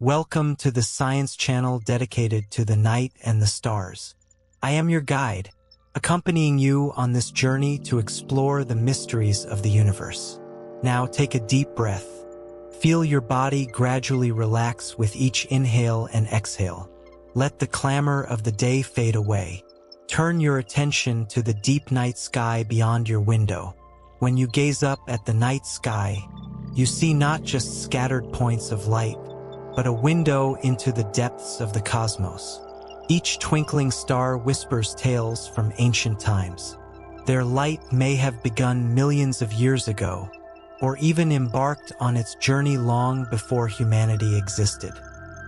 Welcome to the science channel dedicated to the night and the stars. I am your guide, accompanying you on this journey to explore the mysteries of the universe. Now take a deep breath. Feel your body gradually relax with each inhale and exhale. Let the clamor of the day fade away. Turn your attention to the deep night sky beyond your window. When you gaze up at the night sky, you see not just scattered points of light, but a window into the depths of the cosmos. Each twinkling star whispers tales from ancient times. Their light may have begun millions of years ago, or even embarked on its journey long before humanity existed.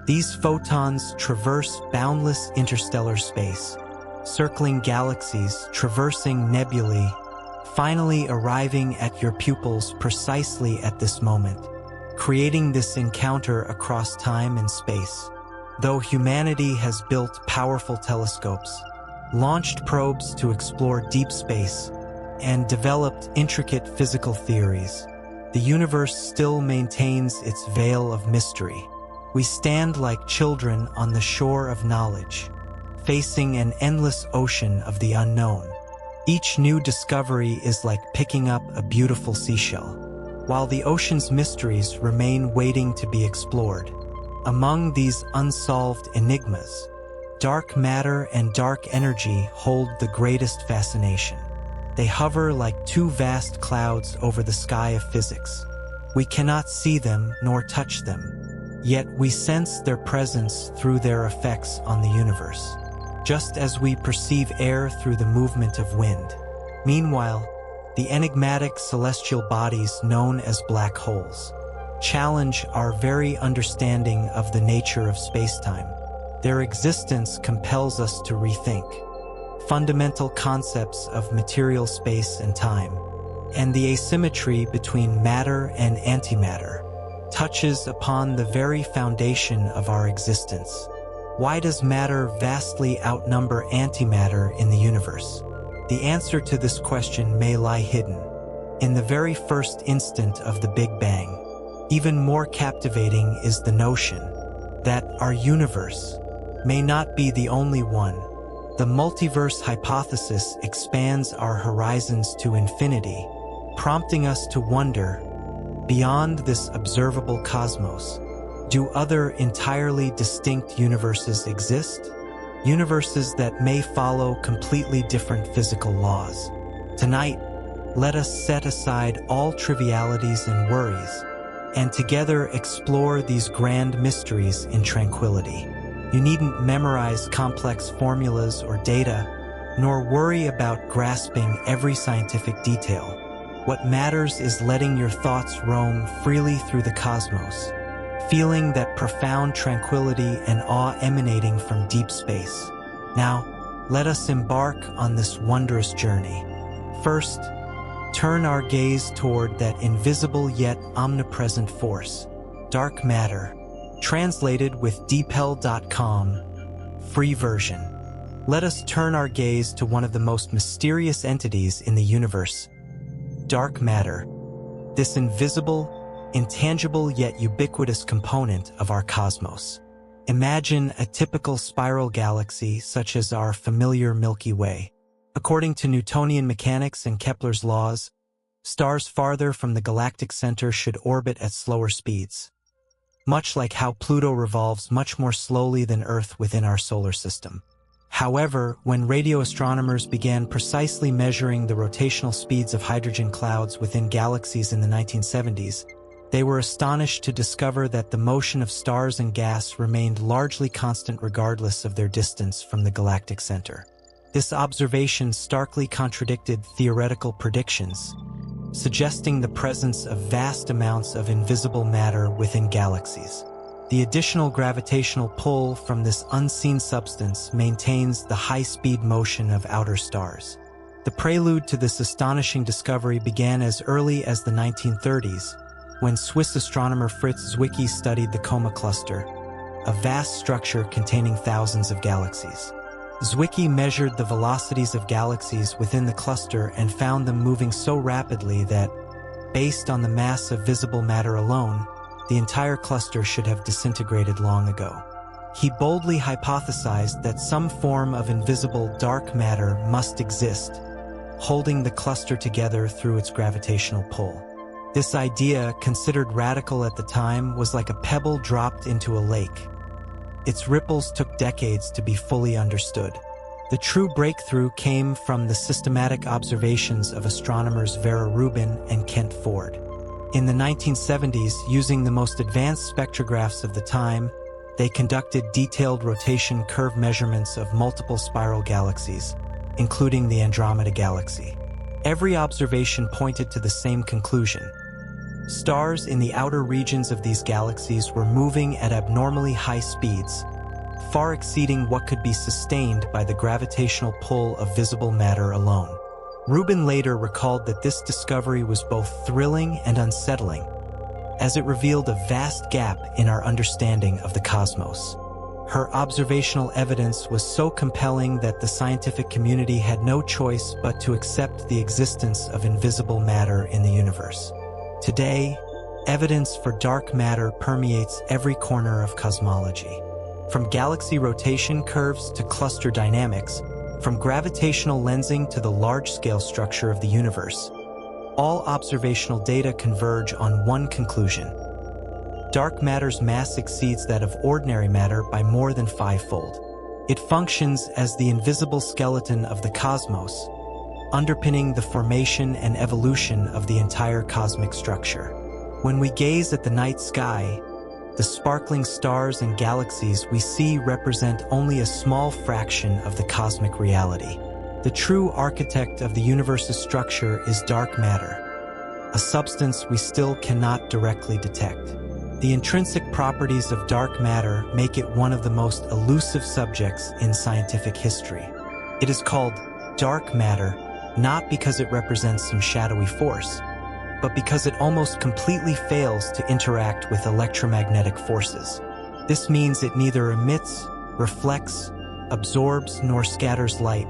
These photons traverse boundless interstellar space, circling galaxies, traversing nebulae, finally arriving at your pupils precisely at this moment, creating this encounter across time and space. Though humanity has built powerful telescopes, launched probes to explore deep space, and developed intricate physical theories, the universe still maintains its veil of mystery. We stand like children on the shore of knowledge, facing an endless ocean of the unknown. Each new discovery is like picking up a beautiful seashell, while the ocean's mysteries remain waiting to be explored. Among these unsolved enigmas, dark matter and dark energy hold the greatest fascination. They hover like two vast clouds over the sky of physics. We cannot see them nor touch them, yet we sense their presence through their effects on the universe, just as we perceive air through the movement of wind. Meanwhile, the enigmatic celestial bodies known as black holes challenge our very understanding of the nature of space-time. Their existence compels us to rethink fundamental concepts of material space and time, and the asymmetry between matter and antimatter touches upon the very foundation of our existence. Why does matter vastly outnumber antimatter in the universe? The answer to this question may lie hidden in the very first instant of the Big Bang. Even more captivating is the notion that our universe may not be the only one. The multiverse hypothesis expands our horizons to infinity, prompting us to wonder, beyond this observable cosmos, do other entirely distinct universes exist? Universes that may follow completely different physical laws. Tonight, let us set aside all trivialities and worries, and together explore these grand mysteries in tranquility. You needn't memorize complex formulas or data, nor worry about grasping every scientific detail. What matters is letting your thoughts roam freely through the cosmos, feeling that profound tranquility and awe emanating from deep space. Now, let us embark on this wondrous journey. First, turn our gaze toward that invisible yet omnipresent force, dark matter. Translated with deepl.com, free version. Let us turn our gaze to one of the most mysterious entities in the universe, dark matter. This invisible, intangible yet ubiquitous component of our cosmos. Imagine a typical spiral galaxy such as our familiar Milky Way. According to Newtonian mechanics and Kepler's laws, stars farther from the galactic center should orbit at slower speeds, much like how Pluto revolves much more slowly than Earth within our solar system. However, when radio astronomers began precisely measuring the rotational speeds of hydrogen clouds within galaxies in the 1970s, they were astonished to discover that the motion of stars and gas remained largely constant regardless of their distance from the galactic center. This observation starkly contradicted theoretical predictions, suggesting the presence of vast amounts of invisible matter within galaxies. The additional gravitational pull from this unseen substance maintains the high-speed motion of outer stars. The prelude to this astonishing discovery began as early as the 1930s, when Swiss astronomer Fritz Zwicky studied the Coma Cluster, a vast structure containing thousands of galaxies. Zwicky measured the velocities of galaxies within the cluster and found them moving so rapidly that, based on the mass of visible matter alone, the entire cluster should have disintegrated long ago. He boldly hypothesized that some form of invisible dark matter must exist, holding the cluster together through its gravitational pull. This idea, considered radical at the time, was like a pebble dropped into a lake. Its ripples took decades to be fully understood. The true breakthrough came from the systematic observations of astronomers Vera Rubin and Kent Ford. In the 1970s, using the most advanced spectrographs of the time, they conducted detailed rotation curve measurements of multiple spiral galaxies, including the Andromeda Galaxy. Every observation pointed to the same conclusion. Stars in the outer regions of these galaxies were moving at abnormally high speeds, far exceeding what could be sustained by the gravitational pull of visible matter alone. Rubin later recalled that this discovery was both thrilling and unsettling, as it revealed a vast gap in our understanding of the cosmos. Her observational evidence was so compelling that the scientific community had no choice but to accept the existence of invisible matter in the universe. Today, evidence for dark matter permeates every corner of cosmology. From galaxy rotation curves to cluster dynamics, from gravitational lensing to the large-scale structure of the universe, all observational data converge on one conclusion. Dark matter's mass exceeds that of ordinary matter by more than 5-fold. It functions as the invisible skeleton of the cosmos, underpinning the formation and evolution of the entire cosmic structure. When we gaze at the night sky, the sparkling stars and galaxies we see represent only a small fraction of the cosmic reality. The true architect of the universe's structure is dark matter, a substance we still cannot directly detect. The intrinsic properties of dark matter make it one of the most elusive subjects in scientific history. It is called dark matter not because it represents some shadowy force, but because it almost completely fails to interact with electromagnetic forces. This means it neither emits, reflects, absorbs, nor scatters light,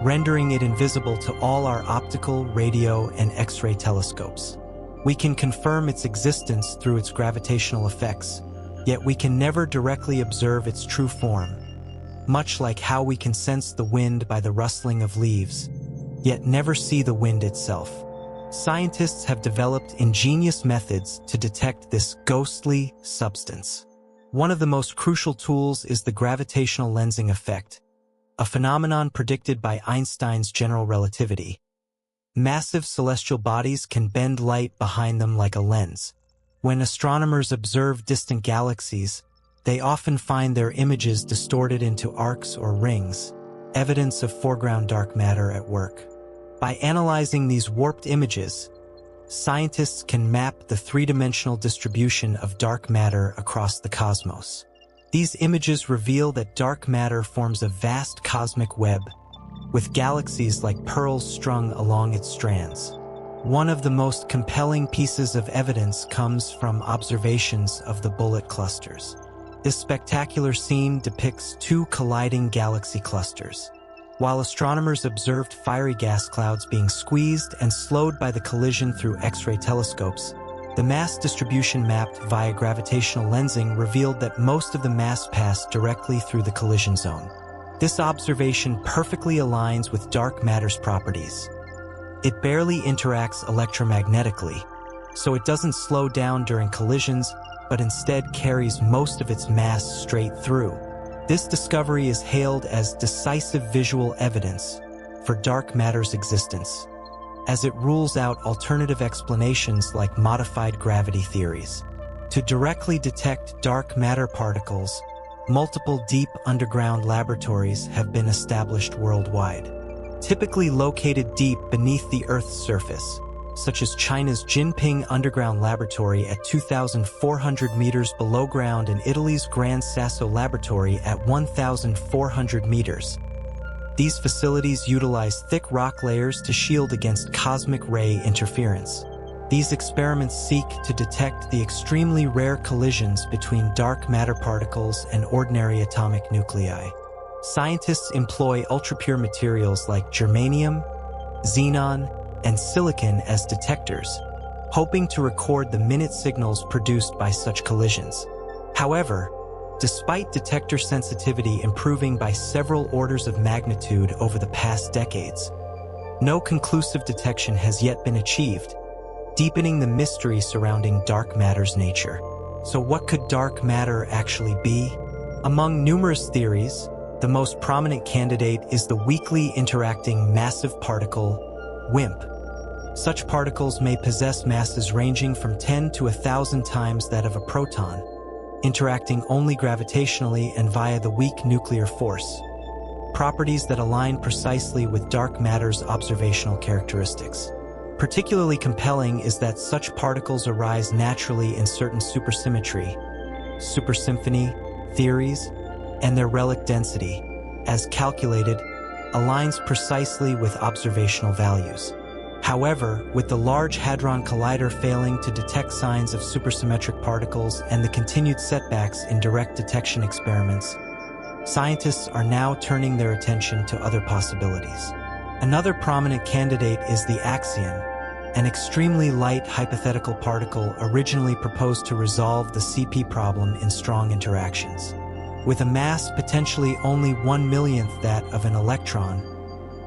rendering it invisible to all our optical, radio, and X-ray telescopes. We can confirm its existence through its gravitational effects, yet we can never directly observe its true form, much like how we can sense the wind by the rustling of leaves, yet never see the wind itself. Scientists have developed ingenious methods to detect this ghostly substance. One of the most crucial tools is the gravitational lensing effect, a phenomenon predicted by Einstein's general relativity. Massive celestial bodies can bend light behind them like a lens. When astronomers observe distant galaxies, they often find their images distorted into arcs or rings, evidence of foreground dark matter at work. By analyzing these warped images, scientists can map the three-dimensional distribution of dark matter across the cosmos. These images reveal that dark matter forms a vast cosmic web, with galaxies like pearls strung along its strands. One of the most compelling pieces of evidence comes from observations of the bullet clusters. This spectacular scene depicts two colliding galaxy clusters. While astronomers observed fiery gas clouds being squeezed and slowed by the collision through X-ray telescopes, the mass distribution mapped via gravitational lensing revealed that most of the mass passed directly through the collision zone. This observation perfectly aligns with dark matter's properties. It barely interacts electromagnetically, so it doesn't slow down during collisions, but instead carries most of its mass straight through. This discovery is hailed as decisive visual evidence for dark matter's existence, as it rules out alternative explanations like modified gravity theories. To directly detect dark matter particles, multiple deep underground laboratories have been established worldwide. Typically located deep beneath the Earth's surface, such as China's Jinping Underground Laboratory at 2,400 meters below ground and Italy's Gran Sasso Laboratory at 1,400 meters. These facilities utilize thick rock layers to shield against cosmic ray interference. These experiments seek to detect the extremely rare collisions between dark matter particles and ordinary atomic nuclei. Scientists employ ultrapure materials like germanium, xenon, and silicon as detectors, hoping to record the minute signals produced by such collisions. However, despite detector sensitivity improving by several orders of magnitude over the past decades, no conclusive detection has yet been achieved, deepening the mystery surrounding dark matter's nature. So what could dark matter actually be? Among numerous theories, the most prominent candidate is the weakly interacting massive particle, WIMP. Such particles may possess masses ranging from 10 to 1,000 times that of a proton, interacting only gravitationally and via the weak nuclear force, properties that align precisely with dark matter's observational characteristics. Particularly compelling is that such particles arise naturally in certain supersymmetry, supersymphony theories, and their relic density, as calculated, aligns precisely with observational values. However, with the Large Hadron Collider failing to detect signs of supersymmetric particles and the continued setbacks in direct detection experiments, scientists are now turning their attention to other possibilities. Another prominent candidate is the axion, an extremely light hypothetical particle originally proposed to resolve the CP problem in strong interactions. With a mass potentially only 1/1,000,000th that of an electron,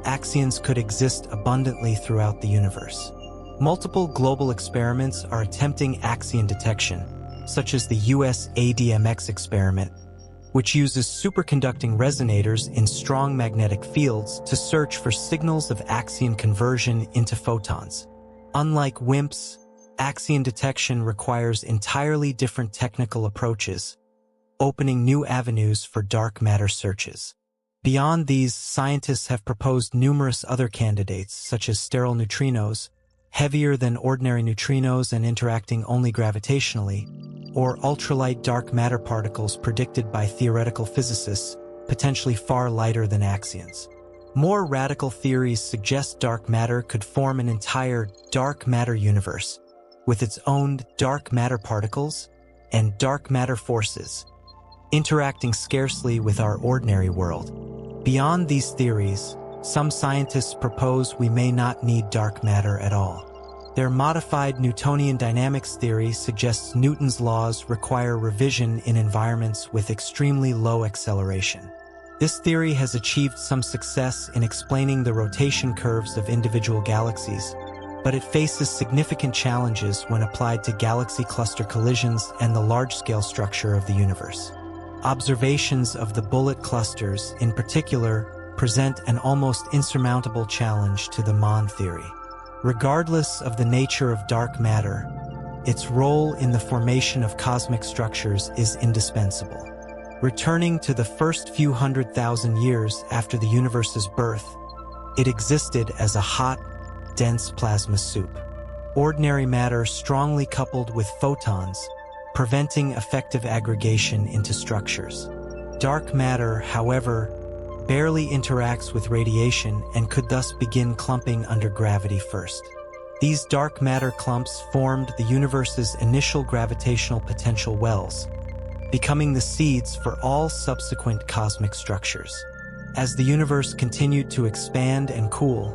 axions could exist abundantly throughout the universe. Multiple global experiments are attempting axion detection, such as the US ADMX experiment, which uses superconducting resonators in strong magnetic fields to search for signals of axion conversion into photons. Unlike WIMPs, axion detection requires entirely different technical approaches, opening new avenues for dark matter searches. Beyond these, scientists have proposed numerous other candidates, such as sterile neutrinos, heavier than ordinary neutrinos and interacting only gravitationally, or ultralight dark matter particles predicted by theoretical physicists, potentially far lighter than axions. More radical theories suggest dark matter could form an entire dark matter universe, with its own dark matter particles and dark matter forces, interacting scarcely with our ordinary world. Beyond these theories, some scientists propose we may not need dark matter at all. Their modified Newtonian dynamics theory suggests Newton's laws require revision in environments with extremely low acceleration. This theory has achieved some success in explaining the rotation curves of individual galaxies, but it faces significant challenges when applied to galaxy cluster collisions and the large-scale structure of the universe. Observations of the bullet clusters, in particular, present an almost insurmountable challenge to the Mon theory. Regardless of the nature of dark matter, its role in the formation of cosmic structures is indispensable. Returning to the first few 100,000 years after the universe's birth, it existed as a hot, dense plasma soup. Ordinary matter strongly coupled with photons, preventing effective aggregation into structures. Dark matter, however, barely interacts with radiation and could thus begin clumping under gravity first. These dark matter clumps formed the universe's initial gravitational potential wells, becoming the seeds for all subsequent cosmic structures. As the universe continued to expand and cool,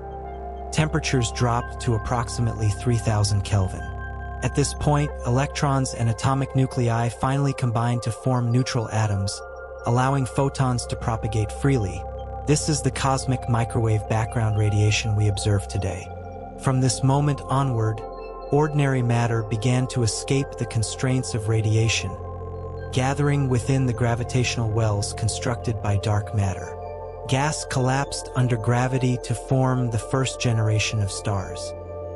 temperatures dropped to approximately 3,000 Kelvin. At this point, electrons and atomic nuclei finally combine to form neutral atoms, allowing photons to propagate freely. This is the cosmic microwave background radiation we observe today. From this moment onward, ordinary matter began to escape the constraints of radiation, gathering within the gravitational wells constructed by dark matter. Gas collapsed under gravity to form the first generation of stars.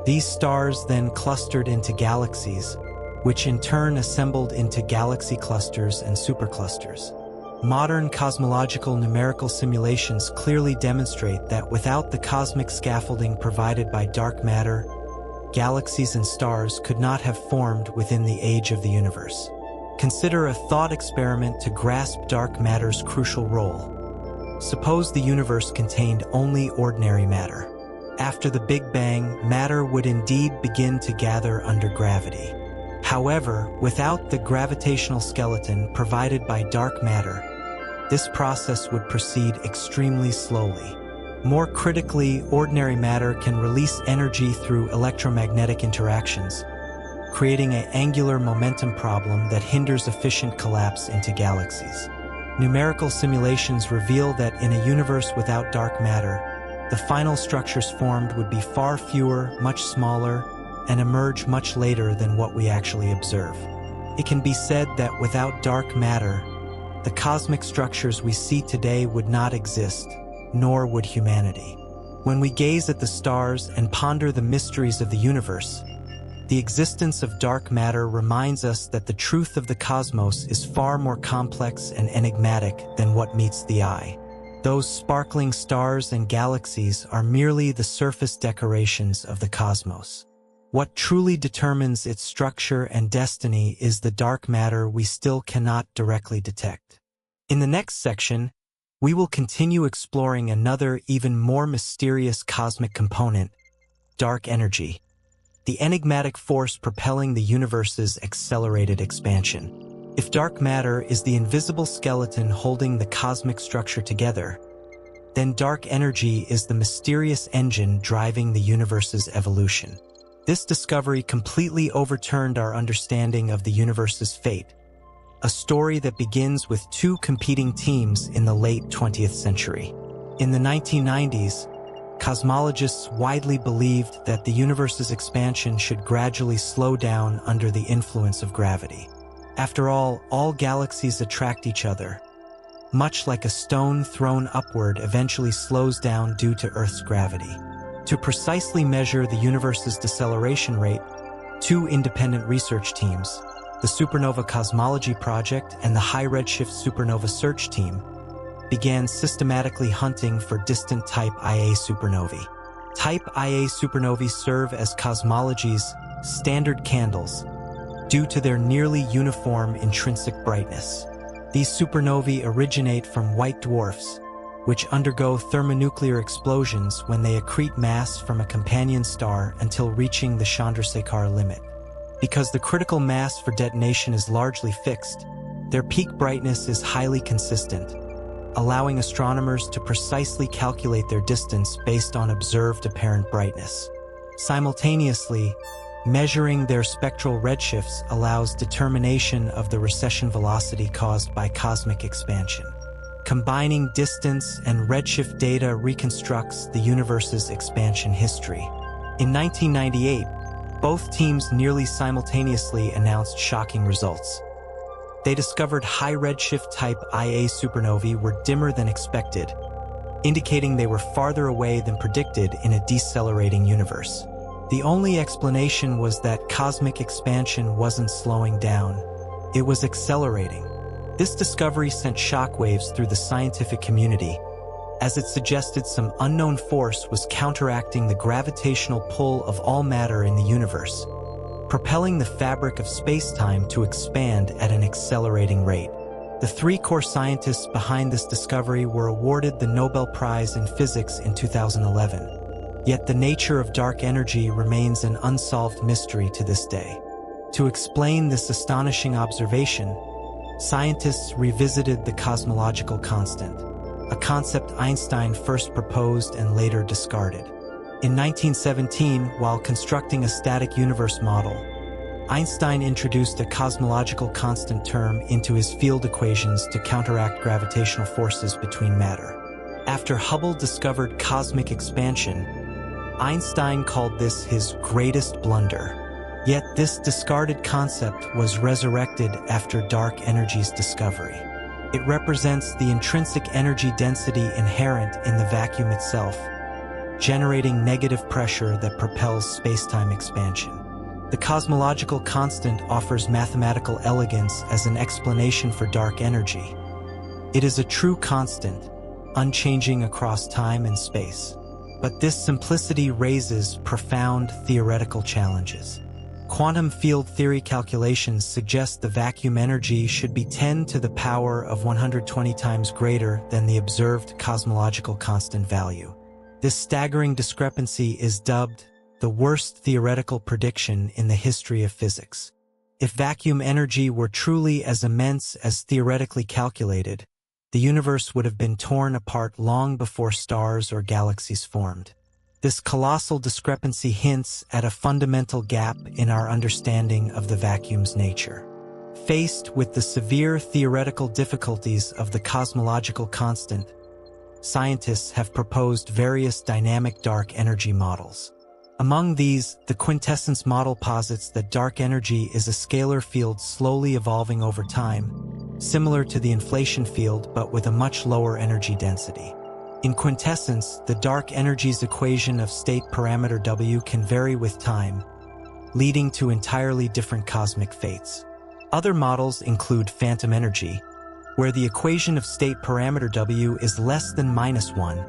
These stars then clustered into galaxies, which in turn assembled into galaxy clusters and superclusters. Modern cosmological numerical simulations clearly demonstrate that without the cosmic scaffolding provided by dark matter, galaxies and stars could not have formed within the age of the universe. Consider a thought experiment to grasp dark matter's crucial role. Suppose the universe contained only ordinary matter. After the Big Bang, matter would indeed begin to gather under gravity. However, without the gravitational skeleton provided by dark matter, this process would proceed extremely slowly. More critically, ordinary matter can release energy through electromagnetic interactions, creating an angular momentum problem that hinders efficient collapse into galaxies. Numerical simulations reveal that in a universe without dark matter, the final structures formed would be far fewer, much smaller, and emerge much later than what we actually observe. It can be said that without dark matter, the cosmic structures we see today would not exist, nor would humanity. When we gaze at the stars and ponder the mysteries of the universe, the existence of dark matter reminds us that the truth of the cosmos is far more complex and enigmatic than what meets the eye. Those sparkling stars and galaxies are merely the surface decorations of the cosmos. What truly determines its structure and destiny is the dark matter we still cannot directly detect. In the next section, we will continue exploring another, even more mysterious cosmic component, dark energy, the enigmatic force propelling the universe's accelerated expansion. If dark matter is the invisible skeleton holding the cosmic structure together, then dark energy is the mysterious engine driving the universe's evolution. This discovery completely overturned our understanding of the universe's fate, a story that begins with two competing teams in the late 20th century. In the 1990s, cosmologists widely believed that the universe's expansion should gradually slow down under the influence of gravity. After all galaxies attract each other. Much like a stone thrown upward eventually slows down due to Earth's gravity. To precisely measure the universe's deceleration rate, two independent research teams, the Supernova Cosmology Project and the High Redshift Supernova Search Team, began systematically hunting for distant Type Ia supernovae. Type Ia supernovae serve as cosmology's standard candles due to their nearly uniform intrinsic brightness. These supernovae originate from white dwarfs, which undergo thermonuclear explosions when they accrete mass from a companion star until reaching the Chandrasekhar limit. Because the critical mass for detonation is largely fixed, their peak brightness is highly consistent, allowing astronomers to precisely calculate their distance based on observed apparent brightness. Simultaneously, measuring their spectral redshifts allows determination of the recession velocity caused by cosmic expansion. Combining distance and redshift data reconstructs the universe's expansion history. In 1998, both teams nearly simultaneously announced shocking results. They discovered high redshift type Ia supernovae were dimmer than expected, indicating they were farther away than predicted in a decelerating universe. The only explanation was that cosmic expansion wasn't slowing down, it was accelerating. This discovery sent shockwaves through the scientific community, as it suggested some unknown force was counteracting the gravitational pull of all matter in the universe, propelling the fabric of space-time to expand at an accelerating rate. The three core scientists behind this discovery were awarded the Nobel Prize in Physics in 2011. Yet the nature of dark energy remains an unsolved mystery to this day. To explain this astonishing observation, scientists revisited the cosmological constant, a concept Einstein first proposed and later discarded. In 1917, while constructing a static universe model, Einstein introduced a cosmological constant term into his field equations to counteract gravitational forces between matter. After Hubble discovered cosmic expansion, Einstein called this his greatest blunder. Yet this discarded concept was resurrected after dark energy's discovery. It represents the intrinsic energy density inherent in the vacuum itself, generating negative pressure that propels spacetime expansion. The cosmological constant offers mathematical elegance as an explanation for dark energy. It is a true constant, unchanging across time and space. But this simplicity raises profound theoretical challenges. Quantum field theory calculations suggest the vacuum energy should be 10 to the power of 120 times greater than the observed cosmological constant value. This staggering discrepancy is dubbed the worst theoretical prediction in the history of physics. If vacuum energy were truly as immense as theoretically calculated, the universe would have been torn apart long before stars or galaxies formed. This colossal discrepancy hints at a fundamental gap in our understanding of the vacuum's nature. Faced with the severe theoretical difficulties of the cosmological constant, scientists have proposed various dynamic dark energy models. Among these, the quintessence model posits that dark energy is a scalar field slowly evolving over time, similar to the inflation field but with a much lower energy density. In quintessence, the dark energy's equation of state parameter W can vary with time, leading to entirely different cosmic fates. Other models include phantom energy, where the equation of state parameter W is less than -1,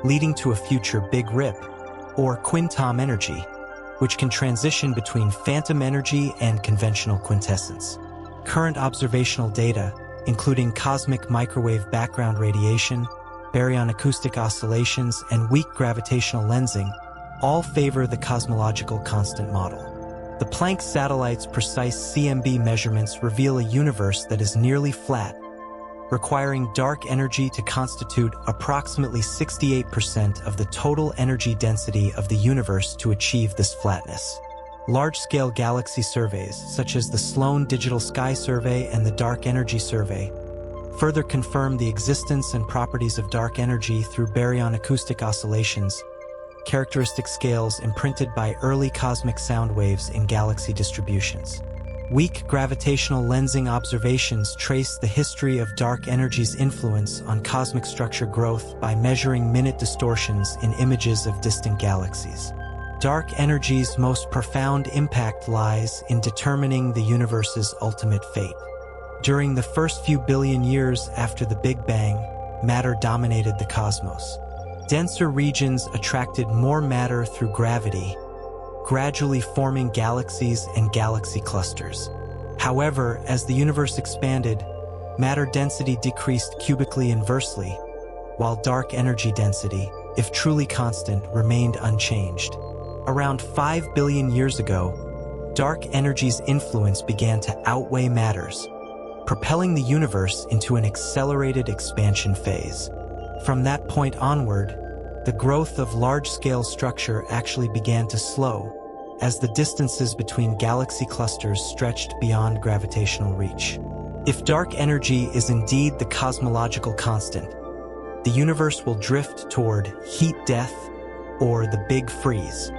leading to a future Big Rip, or quintom energy, which can transition between phantom energy and conventional quintessence. Current observational data, including cosmic microwave background radiation, baryon acoustic oscillations, and weak gravitational lensing, all favor the cosmological constant model. The Planck satellite's precise CMB measurements reveal a universe that is nearly flat, requiring dark energy to constitute approximately 68% of the total energy density of the universe to achieve this flatness. Large-scale galaxy surveys, such as the Sloan Digital Sky Survey and the Dark Energy Survey, further confirm the existence and properties of dark energy through baryon acoustic oscillations, characteristic scales imprinted by early cosmic sound waves in galaxy distributions. Weak gravitational lensing observations trace the history of dark energy's influence on cosmic structure growth by measuring minute distortions in images of distant galaxies. Dark energy's most profound impact lies in determining the universe's ultimate fate. During the first few billion years after the Big Bang, matter dominated the cosmos. Denser regions attracted more matter through gravity, gradually forming galaxies and galaxy clusters. However, as the universe expanded, matter density decreased cubically inversely, while dark energy density, if truly constant, remained unchanged. Around 5 billion years ago, dark energy's influence began to outweigh matter's, propelling the universe into an accelerated expansion phase. From that point onward, the growth of large-scale structure actually began to slow, as the distances between galaxy clusters stretched beyond gravitational reach. If dark energy is indeed the cosmological constant, the universe will drift toward heat death or the Big Freeze.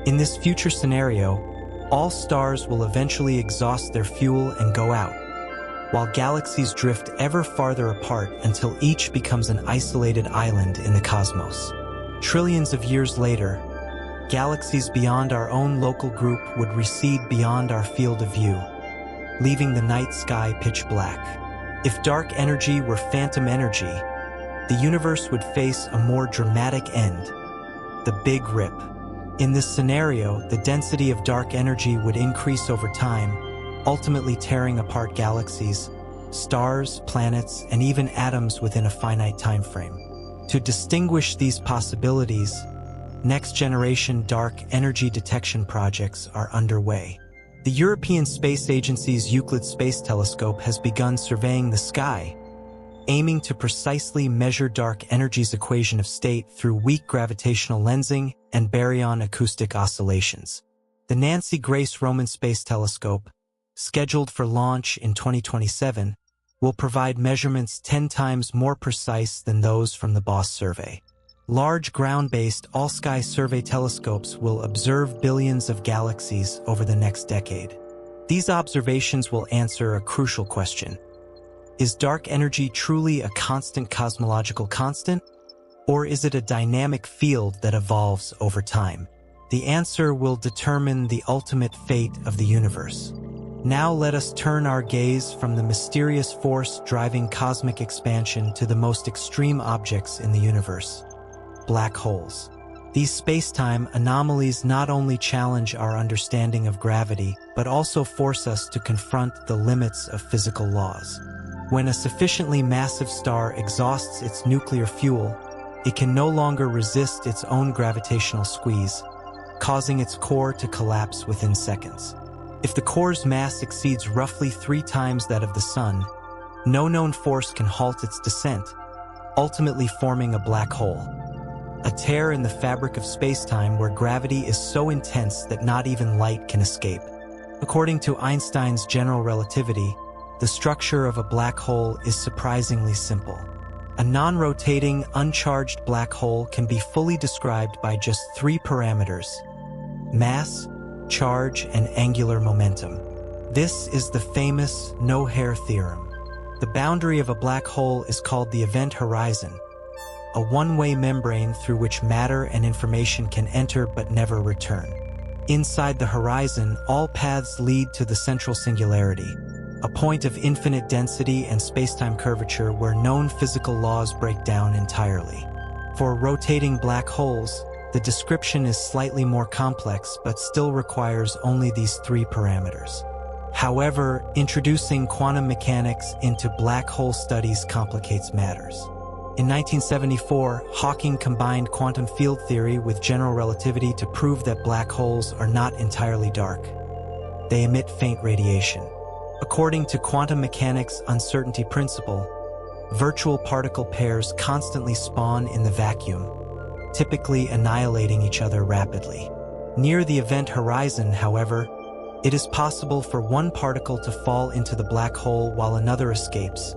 In this future scenario, all stars will eventually exhaust their fuel and go out, while galaxies drift ever farther apart until each becomes an isolated island in the cosmos. Trillions of years later, galaxies beyond our own local group would recede beyond our field of view, leaving the night sky pitch black. If dark energy were phantom energy, the universe would face a more dramatic end, the Big Rip. In this scenario, the density of dark energy would increase over time, ultimately tearing apart galaxies, stars, planets, and even atoms within a finite time frame. To distinguish these possibilities, next-generation dark energy detection projects are underway. The European Space Agency's Euclid Space Telescope has begun surveying the sky, aiming to precisely measure dark energy's equation of state through weak gravitational lensing and baryon acoustic oscillations. The Nancy Grace Roman Space Telescope, scheduled for launch in 2027, will provide measurements 10 times more precise than those from the BOSS survey. Large ground-based all-sky survey telescopes will observe billions of galaxies over the next decade. These observations will answer a crucial question. Is dark energy truly a constant cosmological constant, or is it a dynamic field that evolves over time? The answer will determine the ultimate fate of the universe. Now let us turn our gaze from the mysterious force driving cosmic expansion to the most extreme objects in the universe: black holes. These space-time anomalies not only challenge our understanding of gravity, but also force us to confront the limits of physical laws. When a sufficiently massive star exhausts its nuclear fuel, it can no longer resist its own gravitational squeeze, causing its core to collapse within seconds. If the core's mass exceeds roughly 3 times that of the Sun, no known force can halt its descent, ultimately forming a black hole. a tear in the fabric of space-time where gravity is so intense that not even light can escape. According to Einstein's general relativity, the structure of a black hole is surprisingly simple. A non-rotating, uncharged black hole can be fully described by just three parameters: mass, charge, and angular momentum. This is the famous no-hair theorem. The boundary of a black hole is called the event horizon, a one-way membrane through which matter and information can enter but never return. Inside the horizon, all paths lead to the central singularity, a point of infinite density and spacetime curvature where known physical laws break down entirely. For rotating black holes, the description is slightly more complex but still requires only these three parameters. However, introducing quantum mechanics into black hole studies complicates matters. In 1974, Hawking combined quantum field theory with general relativity to prove that black holes are not entirely dark. They emit faint radiation. According to quantum mechanics' uncertainty principle, virtual particle pairs constantly spawn in the vacuum, typically annihilating each other rapidly. Near the event horizon, however, it is possible for one particle to fall into the black hole while another escapes,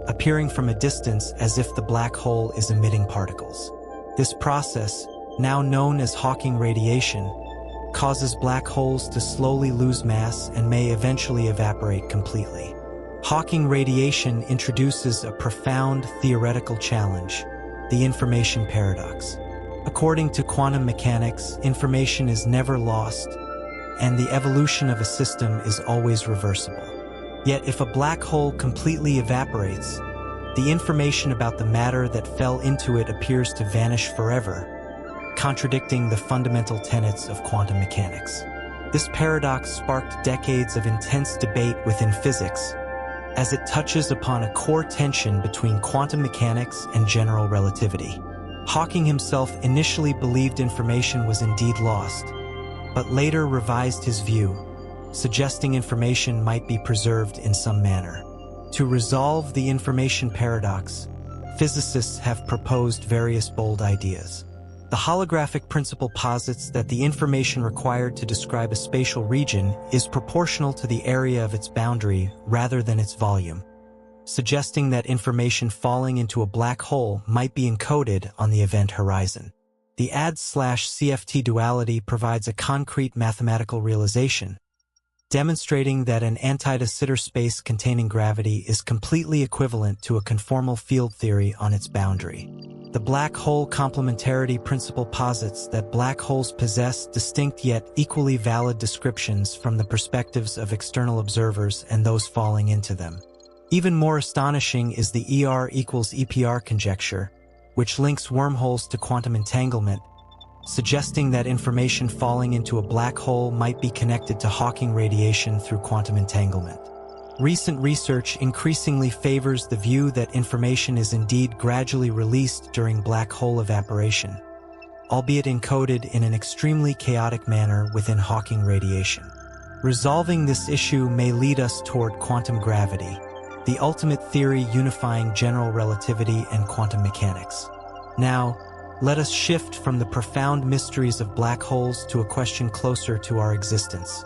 appearing from a distance as if the black hole is emitting particles. This process, now known as Hawking radiation, causes black holes to slowly lose mass and may eventually evaporate completely. Hawking radiation introduces a profound theoretical challenge: the information paradox. According to quantum mechanics, information is never lost, and the evolution of a system is always reversible. Yet if a black hole completely evaporates, the information about the matter that fell into it appears to vanish forever, contradicting the fundamental tenets of quantum mechanics. This paradox sparked decades of intense debate within physics, as it touches upon a core tension between quantum mechanics and general relativity. Hawking himself initially believed information was indeed lost, but later revised his view, suggesting information might be preserved in some manner. To resolve the information paradox, physicists have proposed various bold ideas. The holographic principle posits that the information required to describe a spatial region is proportional to the area of its boundary rather than its volume, suggesting that information falling into a black hole might be encoded on the event horizon. The AD/CFT duality provides a concrete mathematical realization, demonstrating that an anti-de Sitter space containing gravity is completely equivalent to a conformal field theory on its boundary. The black hole complementarity principle posits that black holes possess distinct yet equally valid descriptions from the perspectives of external observers and those falling into them. Even more astonishing is the ER equals EPR conjecture, which links wormholes to quantum entanglement, suggesting that information falling into a black hole might be connected to Hawking radiation through quantum entanglement. Recent research increasingly favors the view that information is indeed gradually released during black hole evaporation, albeit encoded in an extremely chaotic manner within Hawking radiation. Resolving this issue may lead us toward quantum gravity, the ultimate theory unifying general relativity and quantum mechanics. Now, let us shift from the profound mysteries of black holes to a question closer to our existence.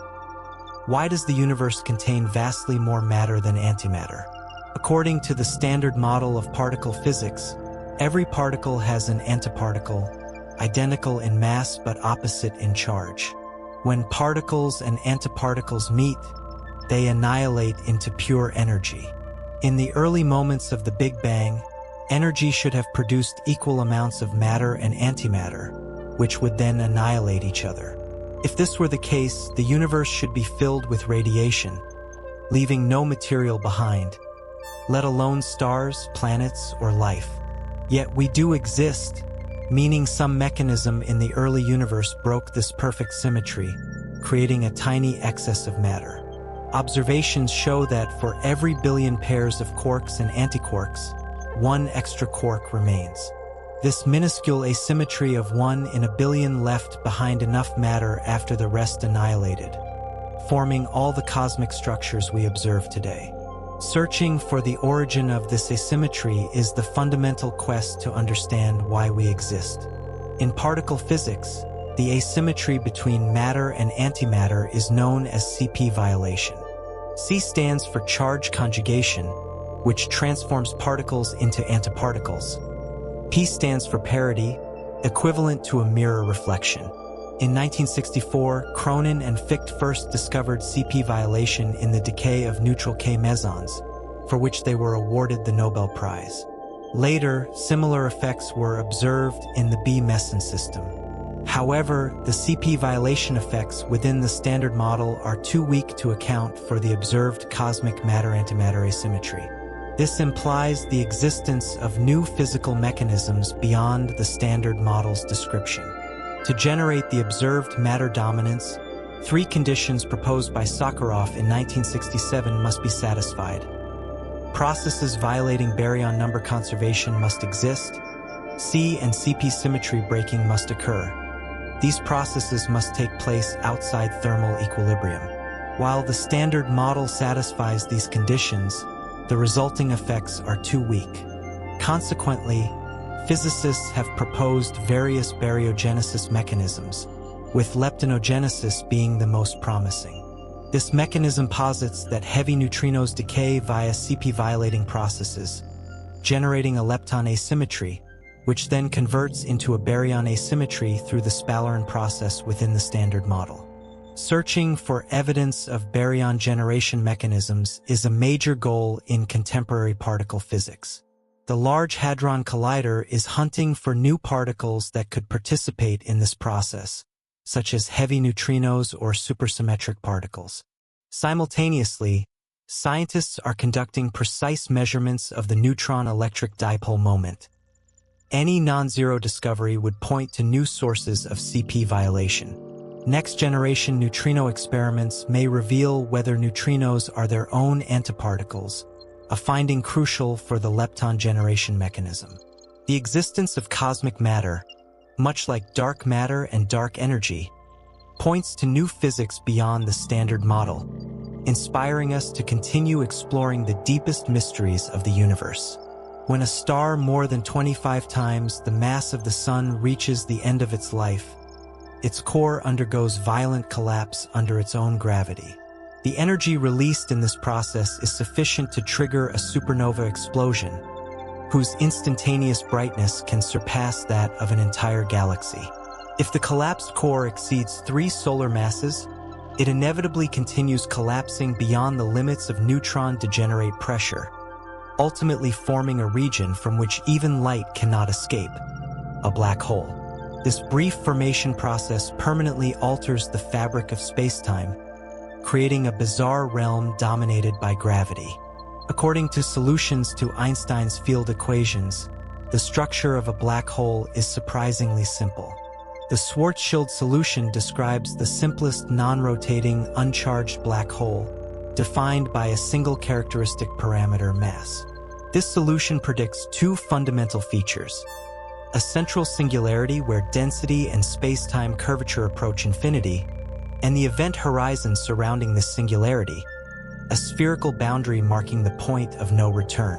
Why does the universe contain vastly more matter than antimatter? According to the standard model of particle physics, every particle has an antiparticle, identical in mass but opposite in charge. When particles and antiparticles meet, they annihilate into pure energy. In the early moments of the Big Bang, energy should have produced equal amounts of matter and antimatter, which would then annihilate each other. If this were the case, the universe should be filled with radiation, leaving no material behind, let alone stars, planets, or life. Yet we do exist, meaning some mechanism in the early universe broke this perfect symmetry, creating a tiny excess of matter. Observations show that for every billion pairs of quarks and antiquarks, one extra quark remains. This minuscule asymmetry of 1 in a billion left behind enough matter after the rest annihilated, forming all the cosmic structures we observe today. Searching for the origin of this asymmetry is the fundamental quest to understand why we exist. In particle physics, the asymmetry between matter and antimatter is known as CP violation. C stands for charge conjugation, which transforms particles into antiparticles. P stands for parity, equivalent to a mirror reflection. In 1964, Cronin and Fichte first discovered CP violation in the decay of neutral K mesons, for which they were awarded the Nobel Prize. Later, similar effects were observed in the B meson system. However, the CP violation effects within the Standard Model are too weak to account for the observed cosmic matter-antimatter asymmetry. This implies the existence of new physical mechanisms beyond the Standard Model's description. To generate the observed matter dominance, 3 conditions proposed by Sakharov in 1967 must be satisfied. Processes violating baryon number conservation must exist. C and CP symmetry breaking must occur. These processes must take place outside thermal equilibrium. While the Standard Model satisfies these conditions, the resulting effects are too weak. Consequently, physicists have proposed various baryogenesis mechanisms, with leptonogenesis being the most promising. This mechanism posits that heavy neutrinos decay via CP-violating processes, generating a lepton asymmetry, which then converts into a baryon asymmetry through the Spalarin process within the Standard Model. Searching for evidence of baryon generation mechanisms is a major goal in contemporary particle physics. The Large Hadron Collider is hunting for new particles that could participate in this process, such as heavy neutrinos or supersymmetric particles. Simultaneously, scientists are conducting precise measurements of the neutron electric dipole moment. Any non-zero discovery would point to new sources of CP violation. Next-generation neutrino experiments may reveal whether neutrinos are their own antiparticles, a finding crucial for the lepton generation mechanism. The existence of cosmic matter, much like dark matter and dark energy, points to new physics beyond the Standard Model, inspiring us to continue exploring the deepest mysteries of the universe. When a star more than 25 times the mass of the Sun reaches the end of its life, its core undergoes violent collapse under its own gravity. The energy released in this process is sufficient to trigger a supernova explosion, whose instantaneous brightness can surpass that of an entire galaxy. If the collapsed core exceeds 3 solar masses, it inevitably continues collapsing beyond the limits of neutron degenerate pressure, ultimately forming a region from which even light cannot escape, a black hole. This brief formation process permanently alters the fabric of space-time, creating a bizarre realm dominated by gravity. According to solutions to Einstein's field equations, the structure of a black hole is surprisingly simple. The Schwarzschild solution describes the simplest non-rotating, uncharged black hole, defined by a single characteristic parameter, mass. This solution predicts 2 fundamental features: a central singularity where density and space-time curvature approach infinity, and the event horizon surrounding this singularity, a spherical boundary marking the point of no return.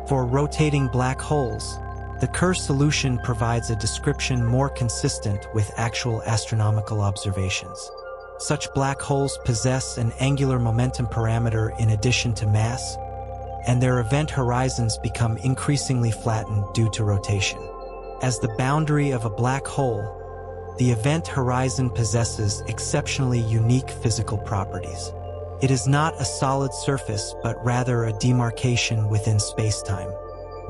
For rotating black holes, the Kerr solution provides a description more consistent with actual astronomical observations. Such black holes possess an angular momentum parameter in addition to mass, and their event horizons become increasingly flattened due to rotation. As the boundary of a black hole, the event horizon possesses exceptionally unique physical properties. It is not a solid surface, but rather a demarcation within spacetime.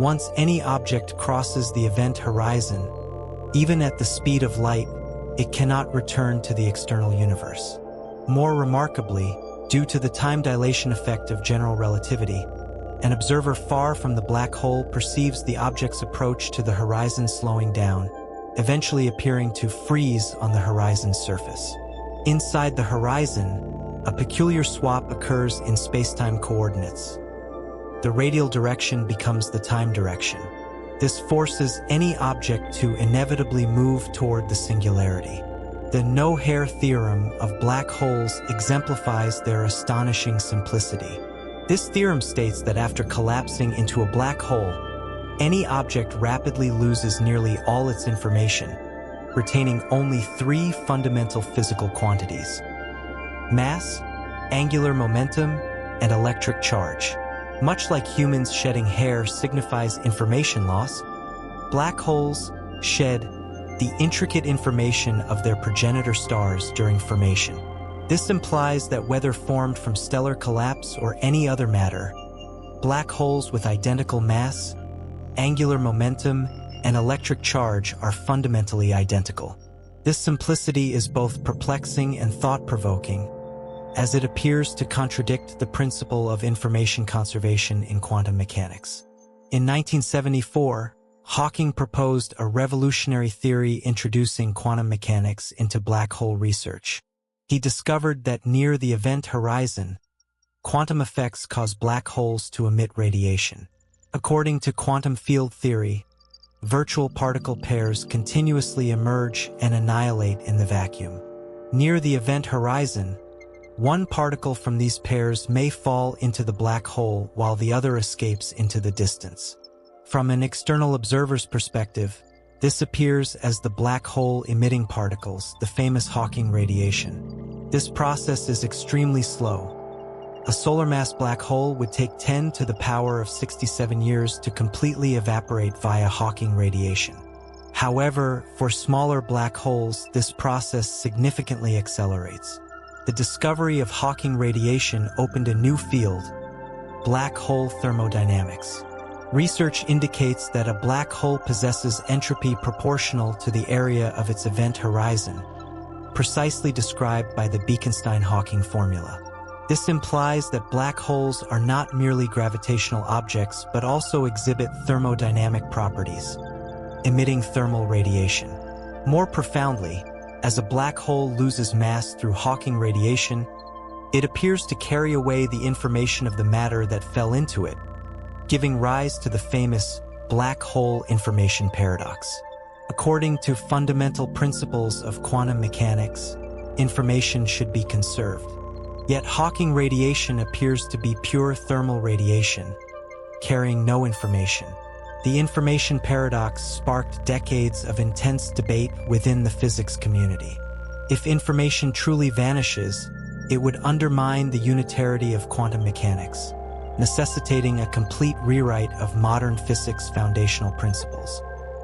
Once any object crosses the event horizon, even at the speed of light, it cannot return to the external universe. More remarkably, due to the time dilation effect of general relativity, an observer far from the black hole perceives the object's approach to the horizon slowing down, eventually appearing to freeze on the horizon's surface. Inside the horizon, a peculiar swap occurs in spacetime coordinates. The radial direction becomes the time direction. This forces any object to inevitably move toward the singularity. The no-hair theorem of black holes exemplifies their astonishing simplicity. This theorem states that after collapsing into a black hole, any object rapidly loses nearly all its information, retaining only three fundamental physical quantities: mass, angular momentum, and electric charge. Much like humans shedding hair signifies information loss, black holes shed the intricate information of their progenitor stars during formation. This implies that whether formed from stellar collapse or any other matter, black holes with identical mass, angular momentum, and electric charge are fundamentally identical. This simplicity is both perplexing and thought-provoking, as it appears to contradict the principle of information conservation in quantum mechanics. In 1974, Hawking proposed a revolutionary theory introducing quantum mechanics into black hole research. He discovered that near the event horizon, quantum effects cause black holes to emit radiation. According to quantum field theory, virtual particle pairs continuously emerge and annihilate in the vacuum. Near the event horizon, one particle from these pairs may fall into the black hole while the other escapes into the distance. From an external observer's perspective, this appears as the black hole emitting particles, the famous Hawking radiation. This process is extremely slow. A solar mass black hole would take 10 to the power of 67 years to completely evaporate via Hawking radiation. However, for smaller black holes, this process significantly accelerates. The discovery of Hawking radiation opened a new field, black hole thermodynamics. Research indicates that a black hole possesses entropy proportional to the area of its event horizon, precisely described by the Bekenstein-Hawking formula. This implies that black holes are not merely gravitational objects but also exhibit thermodynamic properties, emitting thermal radiation. More profoundly, as a black hole loses mass through Hawking radiation, it appears to carry away the information of the matter that fell into it, giving rise to the famous black hole information paradox. According to fundamental principles of quantum mechanics, information should be conserved. Yet Hawking radiation appears to be pure thermal radiation, carrying no information. The information paradox sparked decades of intense debate within the physics community. If information truly vanishes, it would undermine the unitarity of quantum mechanics, necessitating a complete rewrite of modern physics' foundational principles.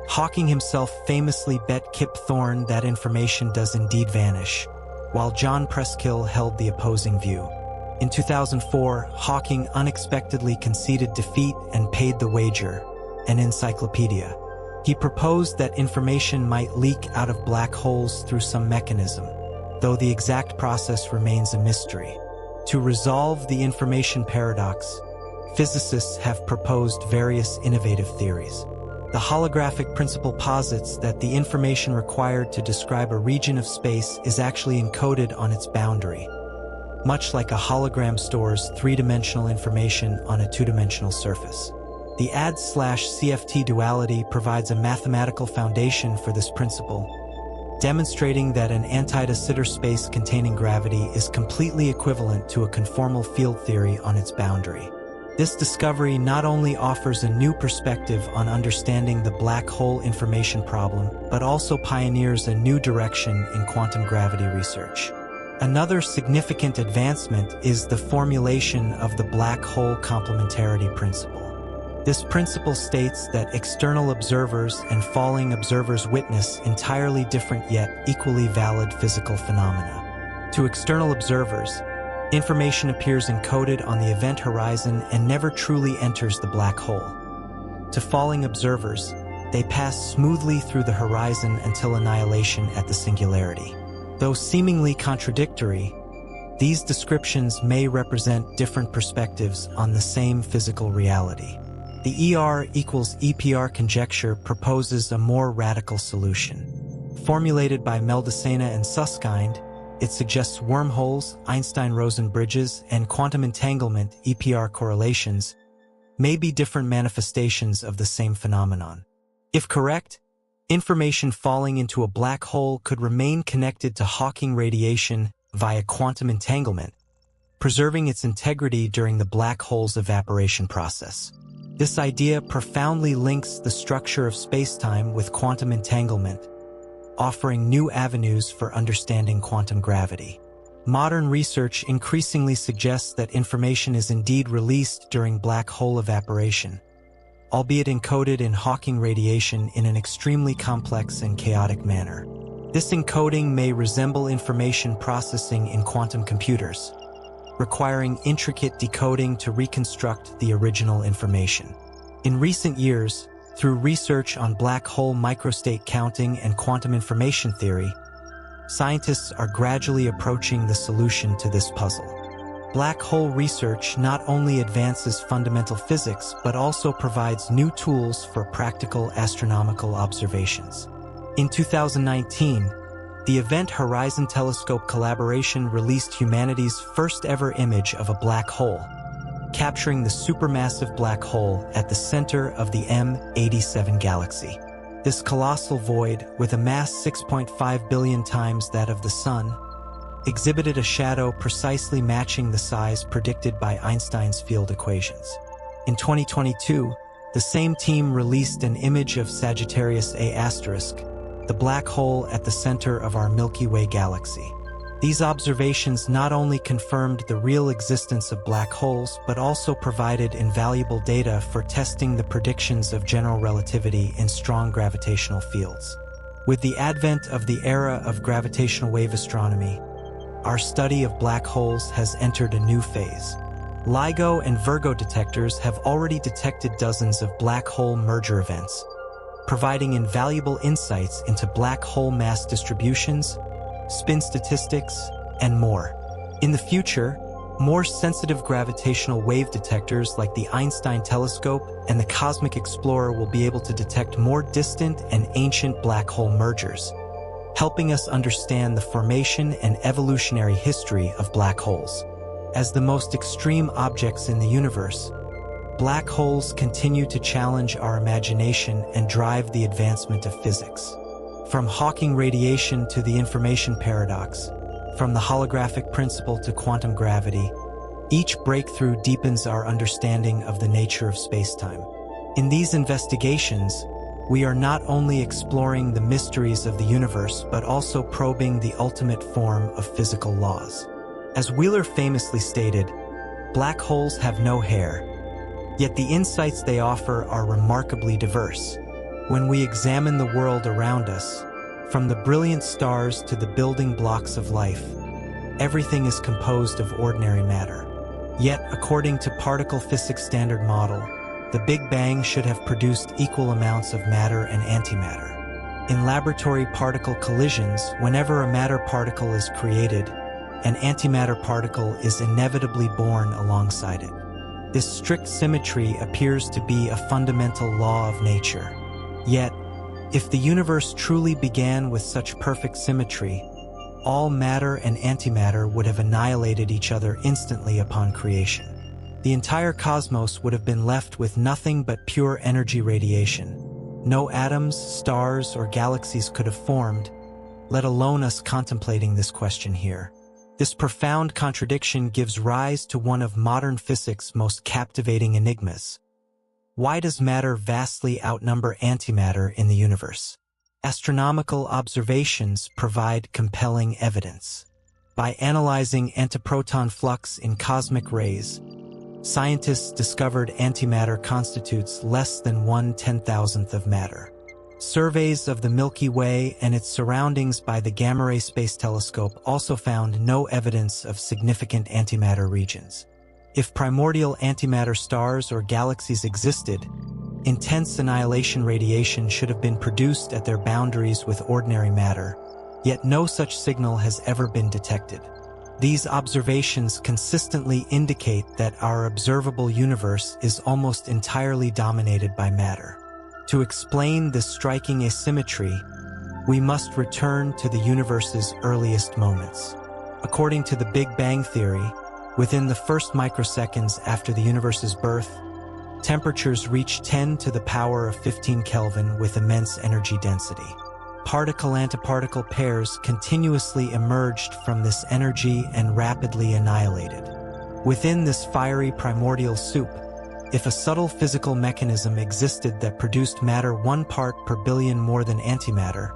Hawking himself famously bet Kip Thorne that information does indeed vanish, while John Preskill held the opposing view. In 2004, Hawking unexpectedly conceded defeat and paid the wager, an encyclopedia. He proposed that information might leak out of black holes through some mechanism, though the exact process remains a mystery. To resolve the information paradox, physicists have proposed various innovative theories. The holographic principle posits that the information required to describe a region of space is actually encoded on its boundary, much like a hologram stores three-dimensional information on a two-dimensional surface. The AD/CFT duality provides a mathematical foundation for this principle, demonstrating that an anti-de Sitter space containing gravity is completely equivalent to a conformal field theory on its boundary. This discovery not only offers a new perspective on understanding the black hole information problem, but also pioneers a new direction in quantum gravity research. Another significant advancement is the formulation of the black hole complementarity principle. This principle states that external observers and falling observers witness entirely different yet equally valid physical phenomena. To external observers, information appears encoded on the event horizon and never truly enters the black hole. To falling observers, they pass smoothly through the horizon until annihilation at the singularity. Though seemingly contradictory, these descriptions may represent different perspectives on the same physical reality. The ER equals EPR conjecture proposes a more radical solution. Formulated by Meldesena and Susskind, it suggests wormholes, Einstein-Rosen bridges, and quantum entanglement (EPR correlations) may be different manifestations of the same phenomenon. If correct, information falling into a black hole could remain connected to Hawking radiation via quantum entanglement, preserving its integrity during the black hole's evaporation process. This idea profoundly links the structure of spacetime with quantum entanglement, offering new avenues for understanding quantum gravity. Modern research increasingly suggests that information is indeed released during black hole evaporation, albeit encoded in Hawking radiation in an extremely complex and chaotic manner. This encoding may resemble information processing in quantum computers, requiring intricate decoding to reconstruct the original information. In recent years, through research on black hole microstate counting and quantum information theory, scientists are gradually approaching the solution to this puzzle. Black hole research not only advances fundamental physics but also provides new tools for practical astronomical observations. In 2019, the Event Horizon Telescope collaboration released humanity's first-ever image of a black hole, capturing the supermassive black hole at the center of the M87 galaxy. This colossal void, with a mass 6.5 billion times that of the Sun, exhibited a shadow precisely matching the size predicted by Einstein's field equations. In 2022, the same team released an image of Sagittarius A*, the black hole at the center of our Milky Way galaxy. These observations not only confirmed the real existence of black holes, but also provided invaluable data for testing the predictions of general relativity in strong gravitational fields. With the advent of the era of gravitational wave astronomy, our study of black holes has entered a new phase. LIGO and Virgo detectors have already detected dozens of black hole merger events, providing invaluable insights into black hole mass distributions, spin statistics, and more. In the future, more sensitive gravitational wave detectors like the Einstein telescope and the Cosmic Explorer will be able to detect more distant and ancient black hole mergers, helping us understand the formation and evolutionary history of black holes. As the most extreme objects in the universe, black holes continue to challenge our imagination and drive the advancement of physics. From Hawking radiation to the information paradox, from the holographic principle to quantum gravity, each breakthrough deepens our understanding of the nature of spacetime. In these investigations, we are not only exploring the mysteries of the universe but also probing the ultimate form of physical laws. As Wheeler famously stated, black holes have no hair, yet the insights they offer are remarkably diverse. When we examine the world around us, from the brilliant stars to the building blocks of life, everything is composed of ordinary matter. Yet, according to particle physics standard model, the Big Bang should have produced equal amounts of matter and antimatter. In laboratory particle collisions, whenever a matter particle is created, an antimatter particle is inevitably born alongside it. This strict symmetry appears to be a fundamental law of nature. Yet, if the universe truly began with such perfect symmetry, all matter and antimatter would have annihilated each other instantly upon creation. The entire cosmos would have been left with nothing but pure energy radiation. No atoms, stars, or galaxies could have formed, let alone us contemplating this question here. This profound contradiction gives rise to one of modern physics' most captivating enigmas. Why does matter vastly outnumber antimatter in the universe? Astronomical observations provide compelling evidence. By analyzing antiproton flux in cosmic rays, scientists discovered antimatter constitutes less than 1/10,000th of matter. Surveys of the Milky Way and its surroundings by the Gamma Ray Space Telescope also found no evidence of significant antimatter regions. If primordial antimatter stars or galaxies existed, intense annihilation radiation should have been produced at their boundaries with ordinary matter, yet no such signal has ever been detected. These observations consistently indicate that our observable universe is almost entirely dominated by matter. To explain this striking asymmetry, we must return to the universe's earliest moments. According to the Big Bang theory, within the first microseconds after the universe's birth, temperatures reach 10 to the power of 15 Kelvin with immense energy density. Particle-antiparticle pairs continuously emerged from this energy and rapidly annihilated. Within this fiery primordial soup, if a subtle physical mechanism existed that produced matter 1 part per billion more than antimatter,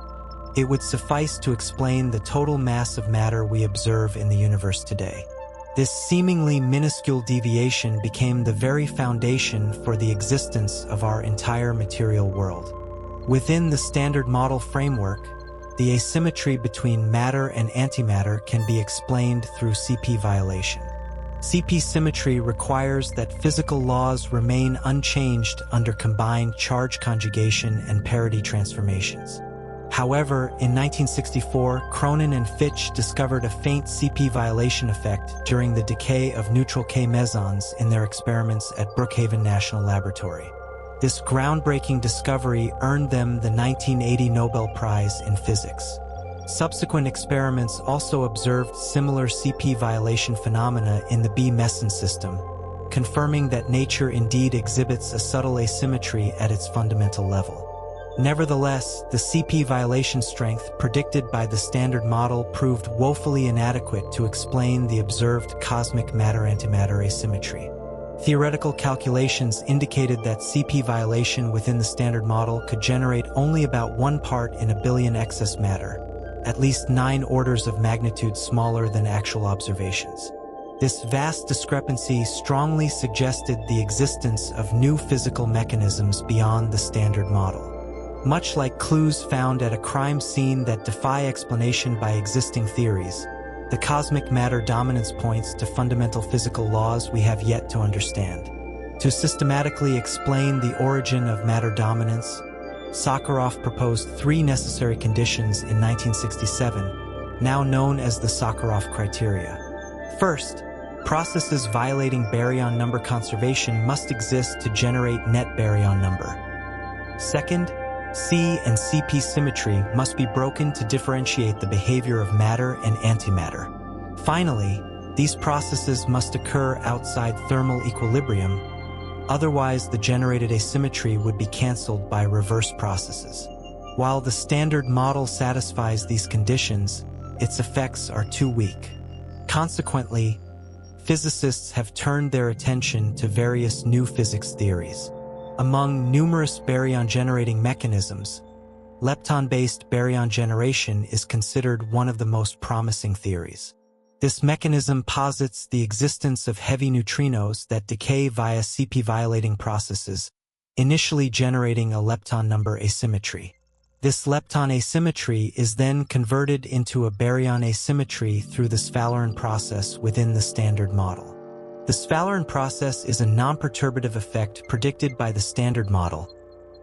It would suffice to explain the total mass of matter we observe in the universe today. This seemingly minuscule deviation became the very foundation for the existence of our entire material world. Within the Standard Model framework, the asymmetry between matter and antimatter can be explained through CP violation. CP symmetry requires that physical laws remain unchanged under combined charge conjugation and parity transformations. However, in 1964, Cronin and Fitch discovered a faint CP violation effect during the decay of neutral K mesons in their experiments at Brookhaven National Laboratory. This groundbreaking discovery earned them the 1980 Nobel Prize in Physics. Subsequent experiments also observed similar CP violation phenomena in the B meson system, confirming that nature indeed exhibits a subtle asymmetry at its fundamental level. Nevertheless, the CP violation strength predicted by the Standard Model proved woefully inadequate to explain the observed cosmic matter-antimatter asymmetry. Theoretical calculations indicated that CP violation within the Standard Model could generate only about 1 part in a billion excess matter, at least 9 orders of magnitude smaller than actual observations. This vast discrepancy strongly suggested the existence of new physical mechanisms beyond the Standard Model. Much like clues found at a crime scene that defy explanation by existing theories, the cosmic matter dominance points to fundamental physical laws we have yet to understand. To systematically explain the origin of matter dominance, Sakharov proposed 3 necessary conditions in 1967, now known as the Sakharov criteria. First, processes violating baryon number conservation must exist to generate net baryon number. Second, C and CP symmetry must be broken to differentiate the behavior of matter and antimatter. Finally, these processes must occur outside thermal equilibrium, otherwise the generated asymmetry would be cancelled by reverse processes. While the Standard Model satisfies these conditions, its effects are too weak. Consequently, physicists have turned their attention to various new physics theories. Among numerous baryon-generating mechanisms, lepton-based baryon generation is considered one of the most promising theories. This mechanism posits the existence of heavy neutrinos that decay via CP-violating processes, initially generating a lepton number asymmetry. This lepton asymmetry is then converted into a baryon asymmetry through the Sphaleron process within the Standard Model. The Sphaleron process is a non-perturbative effect predicted by the Standard Model,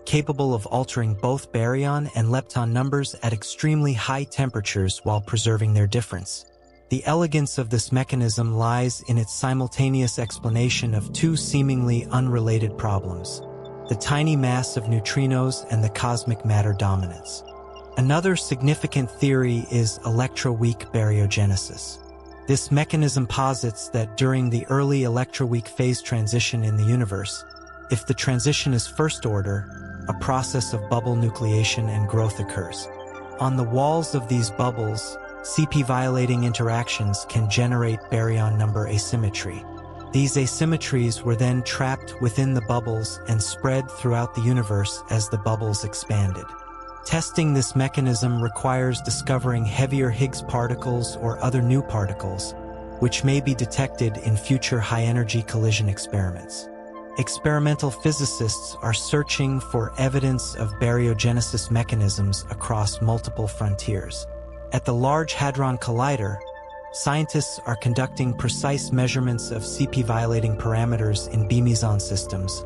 capable of altering both baryon and lepton numbers at extremely high temperatures while preserving their difference. The elegance of this mechanism lies in its simultaneous explanation of 2 seemingly unrelated problems: the tiny mass of neutrinos and the cosmic matter dominance. Another significant theory is electroweak baryogenesis. This mechanism posits that during the early electroweak phase transition in the universe, if the transition is first order, a process of bubble nucleation and growth occurs. On the walls of these bubbles, CP-violating interactions can generate baryon number asymmetry. These asymmetries were then trapped within the bubbles and spread throughout the universe as the bubbles expanded. Testing this mechanism requires discovering heavier Higgs particles or other new particles, which may be detected in future high-energy collision experiments. Experimental physicists are searching for evidence of baryogenesis mechanisms across multiple frontiers. At the Large Hadron Collider, scientists are conducting precise measurements of CP-violating parameters in B meson systems,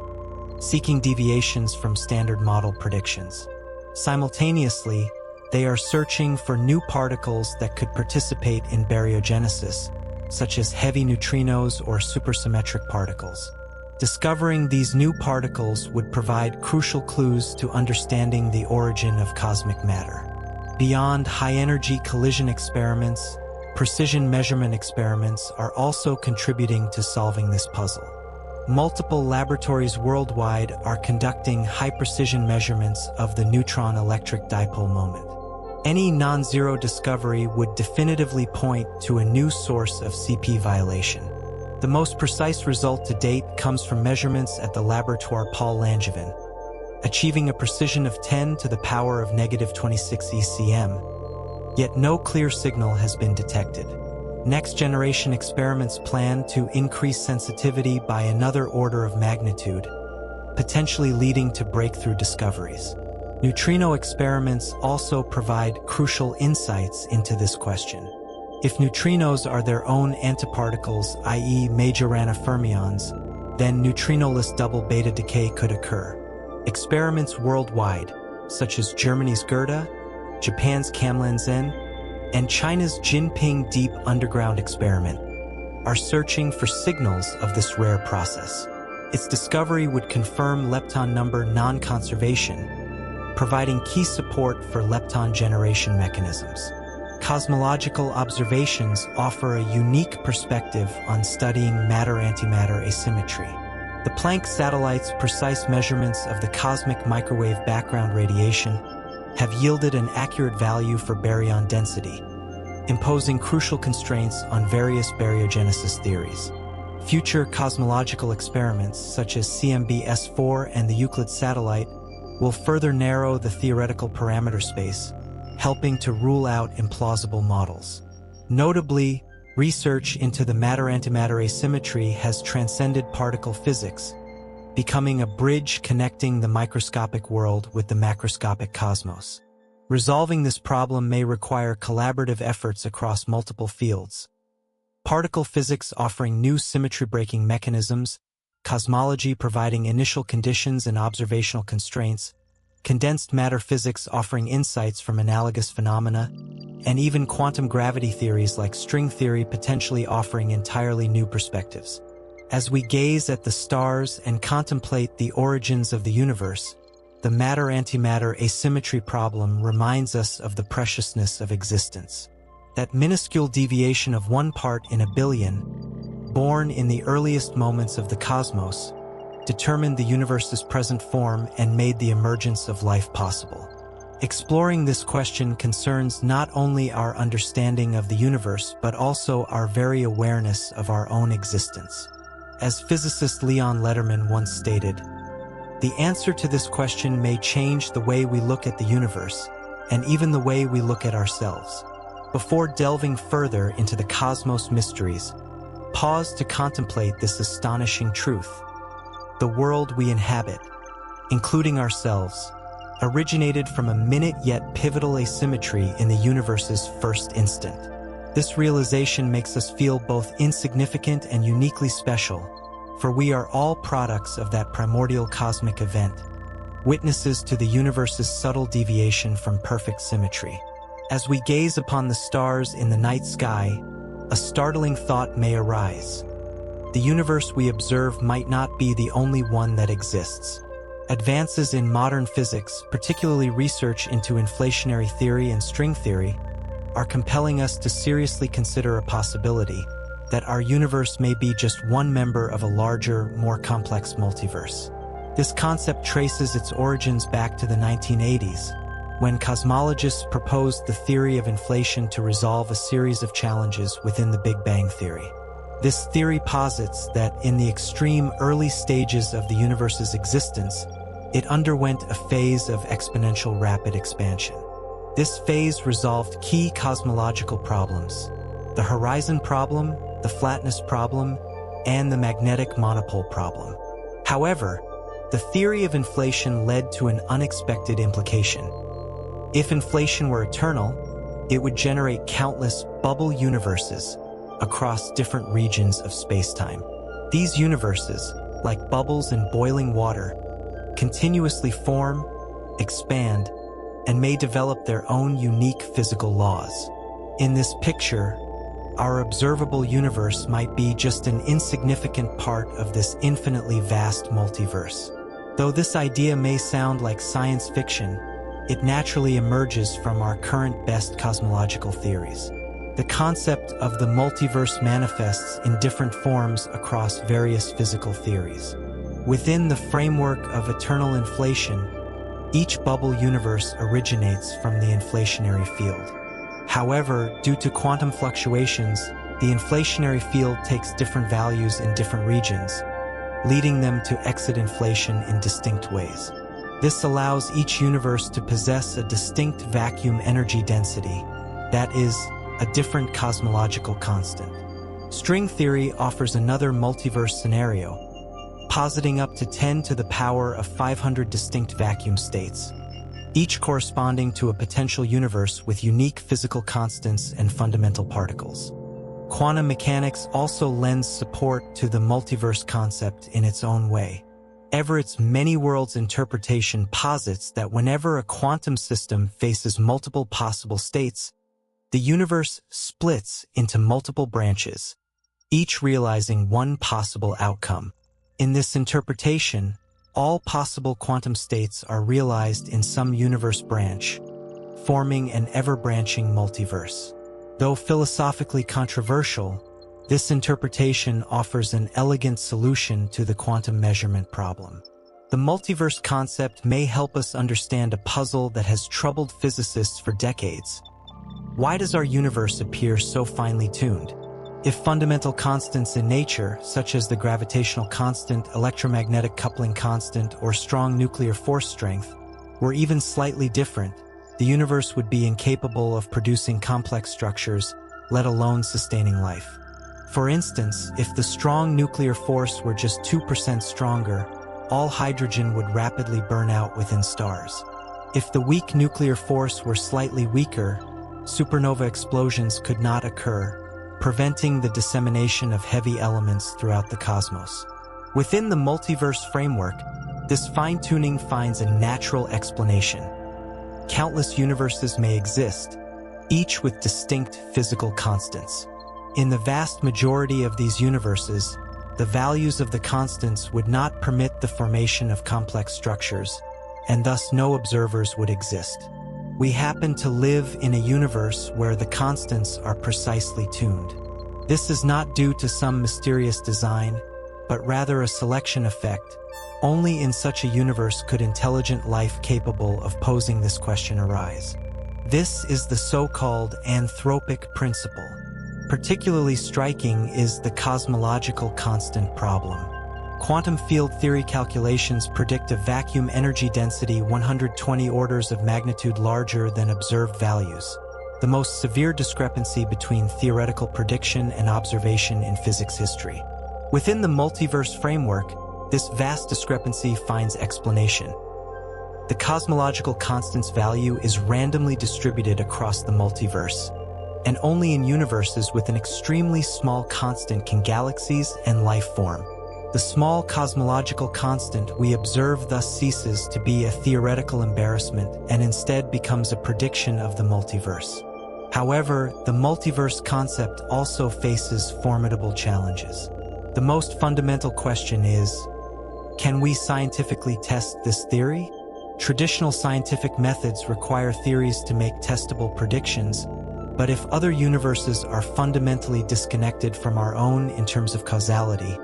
seeking deviations from Standard Model predictions. Simultaneously, they are searching for new particles that could participate in baryogenesis, such as heavy neutrinos or supersymmetric particles. Discovering these new particles would provide crucial clues to understanding the origin of cosmic matter. Beyond high-energy collision experiments, precision measurement experiments are also contributing to solving this puzzle. Multiple laboratories worldwide are conducting high-precision measurements of the neutron electric dipole moment. Any non-zero discovery would definitively point to a new source of CP violation. The most precise result to date comes from measurements at the Laboratoire Paul Langevin. achieving a precision of 10 to the power of -26 ECM, yet no clear signal has been detected. Next-generation experiments plan to increase sensitivity by another order of magnitude, potentially leading to breakthrough discoveries. Neutrino experiments also provide crucial insights into this question. If neutrinos are their own antiparticles, i.e. Majorana fermions, then neutrinoless double beta decay could occur. Experiments worldwide, such as Germany's Goethe, Japan's Kamlanzen, and China's Jinping Deep Underground experiment, are searching for signals of this rare process. Its discovery would confirm lepton number non-conservation, providing key support for lepton generation mechanisms. Cosmological observations offer a unique perspective on studying matter-antimatter asymmetry. The Planck satellite's precise measurements of the cosmic microwave background radiation have yielded an accurate value for baryon density, imposing crucial constraints on various baryogenesis theories. Future cosmological experiments, such as CMB-S4 and the Euclid satellite, will further narrow the theoretical parameter space, helping to rule out implausible models. Notably, research into the matter-antimatter asymmetry has transcended particle physics, becoming a bridge connecting the microscopic world with the macroscopic cosmos. Resolving this problem may require collaborative efforts across multiple fields. Particle physics offering new symmetry-breaking mechanisms, cosmology providing initial conditions and observational constraints, condensed matter physics offering insights from analogous phenomena, and even quantum gravity theories like string theory potentially offering entirely new perspectives. As we gaze at the stars and contemplate the origins of the universe, the matter-antimatter asymmetry problem reminds us of the preciousness of existence. That minuscule deviation of 1 part in a billion, born in the earliest moments of the cosmos, determined the universe's present form and made the emergence of life possible. Exploring this question concerns not only our understanding of the universe but also our very awareness of our own existence. As physicist Leon Lederman once stated, the answer to this question may change the way we look at the universe and even the way we look at ourselves. Before delving further into the cosmos mysteries, pause to contemplate this astonishing truth. The world we inhabit, including ourselves, originated from a minute yet pivotal asymmetry in the universe's first instant. This realization makes us feel both insignificant and uniquely special, for we are all products of that primordial cosmic event, witnesses to the universe's subtle deviation from perfect symmetry. As we gaze upon the stars in the night sky, a startling thought may arise. The universe we observe might not be the only one that exists. Advances in modern physics, particularly research into inflationary theory and string theory, are compelling us to seriously consider a possibility that our universe may be just one member of a larger, more complex multiverse. This concept traces its origins back to the 1980s, when cosmologists proposed the theory of inflation to resolve a series of challenges within the Big Bang theory. This theory posits that in the extreme early stages of the universe's existence, it underwent a phase of exponential rapid expansion. This phase resolved key cosmological problems: the horizon problem, the flatness problem, and the magnetic monopole problem. However, the theory of inflation led to an unexpected implication. If inflation were eternal, it would generate countless bubble universes across different regions of space-time. These universes, like bubbles in boiling water, continuously form, expand, and may develop their own unique physical laws. In this picture, our observable universe might be just an insignificant part of this infinitely vast multiverse. Though this idea may sound like science fiction, it naturally emerges from our current best cosmological theories. The concept of the multiverse manifests in different forms across various physical theories. Within the framework of eternal inflation, each bubble universe originates from the inflationary field. However, due to quantum fluctuations, the inflationary field takes different values in different regions, leading them to exit inflation in distinct ways. This allows each universe to possess a distinct vacuum energy density, that is, a different cosmological constant. String theory offers another multiverse scenario, positing up to 10 to the power of 500 distinct vacuum states, each corresponding to a potential universe with unique physical constants and fundamental particles. Quantum mechanics also lends support to the multiverse concept in its own way. Everett's many-worlds interpretation posits that whenever a quantum system faces multiple possible states, the universe splits into multiple branches, each realizing one possible outcome. In this interpretation, all possible quantum states are realized in some universe branch, forming an ever-branching multiverse. Though philosophically controversial, this interpretation offers an elegant solution to the quantum measurement problem. The multiverse concept may help us understand a puzzle that has troubled physicists for decades. Why does our universe appear so finely tuned? If fundamental constants in nature, such as the gravitational constant, electromagnetic coupling constant, or strong nuclear force strength, were even slightly different, the universe would be incapable of producing complex structures, let alone sustaining life. For instance, if the strong nuclear force were just 2% stronger, all hydrogen would rapidly burn out within stars. If the weak nuclear force were slightly weaker, supernova explosions could not occur, preventing the dissemination of heavy elements throughout the cosmos. Within the multiverse framework, this fine-tuning finds a natural explanation. Countless universes may exist, each with distinct physical constants. In the vast majority of these universes, the values of the constants would not permit the formation of complex structures, and thus no observers would exist. We happen to live in a universe where the constants are precisely tuned. This is not due to some mysterious design, but rather a selection effect. Only in such a universe could intelligent life capable of posing this question arise. This is the so-called anthropic principle. Particularly striking is the cosmological constant problem. Quantum field theory calculations predict a vacuum energy density 120 orders of magnitude larger than observed values, the most severe discrepancy between theoretical prediction and observation in physics history. Within the multiverse framework, this vast discrepancy finds explanation. The cosmological constant's value is randomly distributed across the multiverse, and only in universes with an extremely small constant can galaxies and life form. The small cosmological constant we observe thus ceases to be a theoretical embarrassment and instead becomes a prediction of the multiverse. However, the multiverse concept also faces formidable challenges. The most fundamental question is, can we scientifically test this theory? Traditional scientific methods require theories to make testable predictions, but if other universes are fundamentally disconnected from our own in terms of causality,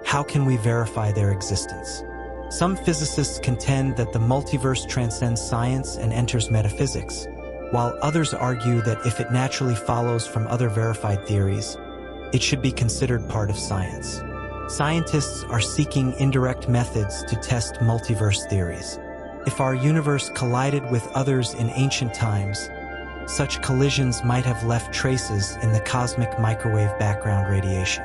how can we verify their existence? Some physicists contend that the multiverse transcends science and enters metaphysics, while others argue that if it naturally follows from other verified theories, it should be considered part of science. Scientists are seeking indirect methods to test multiverse theories. If our universe collided with others in ancient times, such collisions might have left traces in the cosmic microwave background radiation.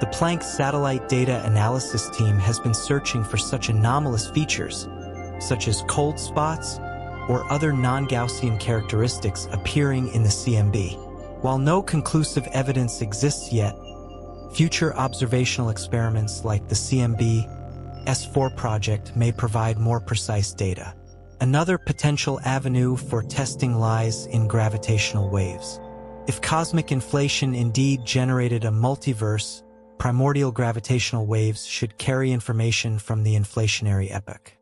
The Planck Satellite Data Analysis Team has been searching for such anomalous features, such as cold spots or other non-Gaussian characteristics appearing in the CMB. While no conclusive evidence exists yet, future observational experiments like the CMB S4 project may provide more precise data. Another potential avenue for testing lies in gravitational waves. If cosmic inflation indeed generated a multiverse, primordial gravitational waves should carry information from the inflationary epoch.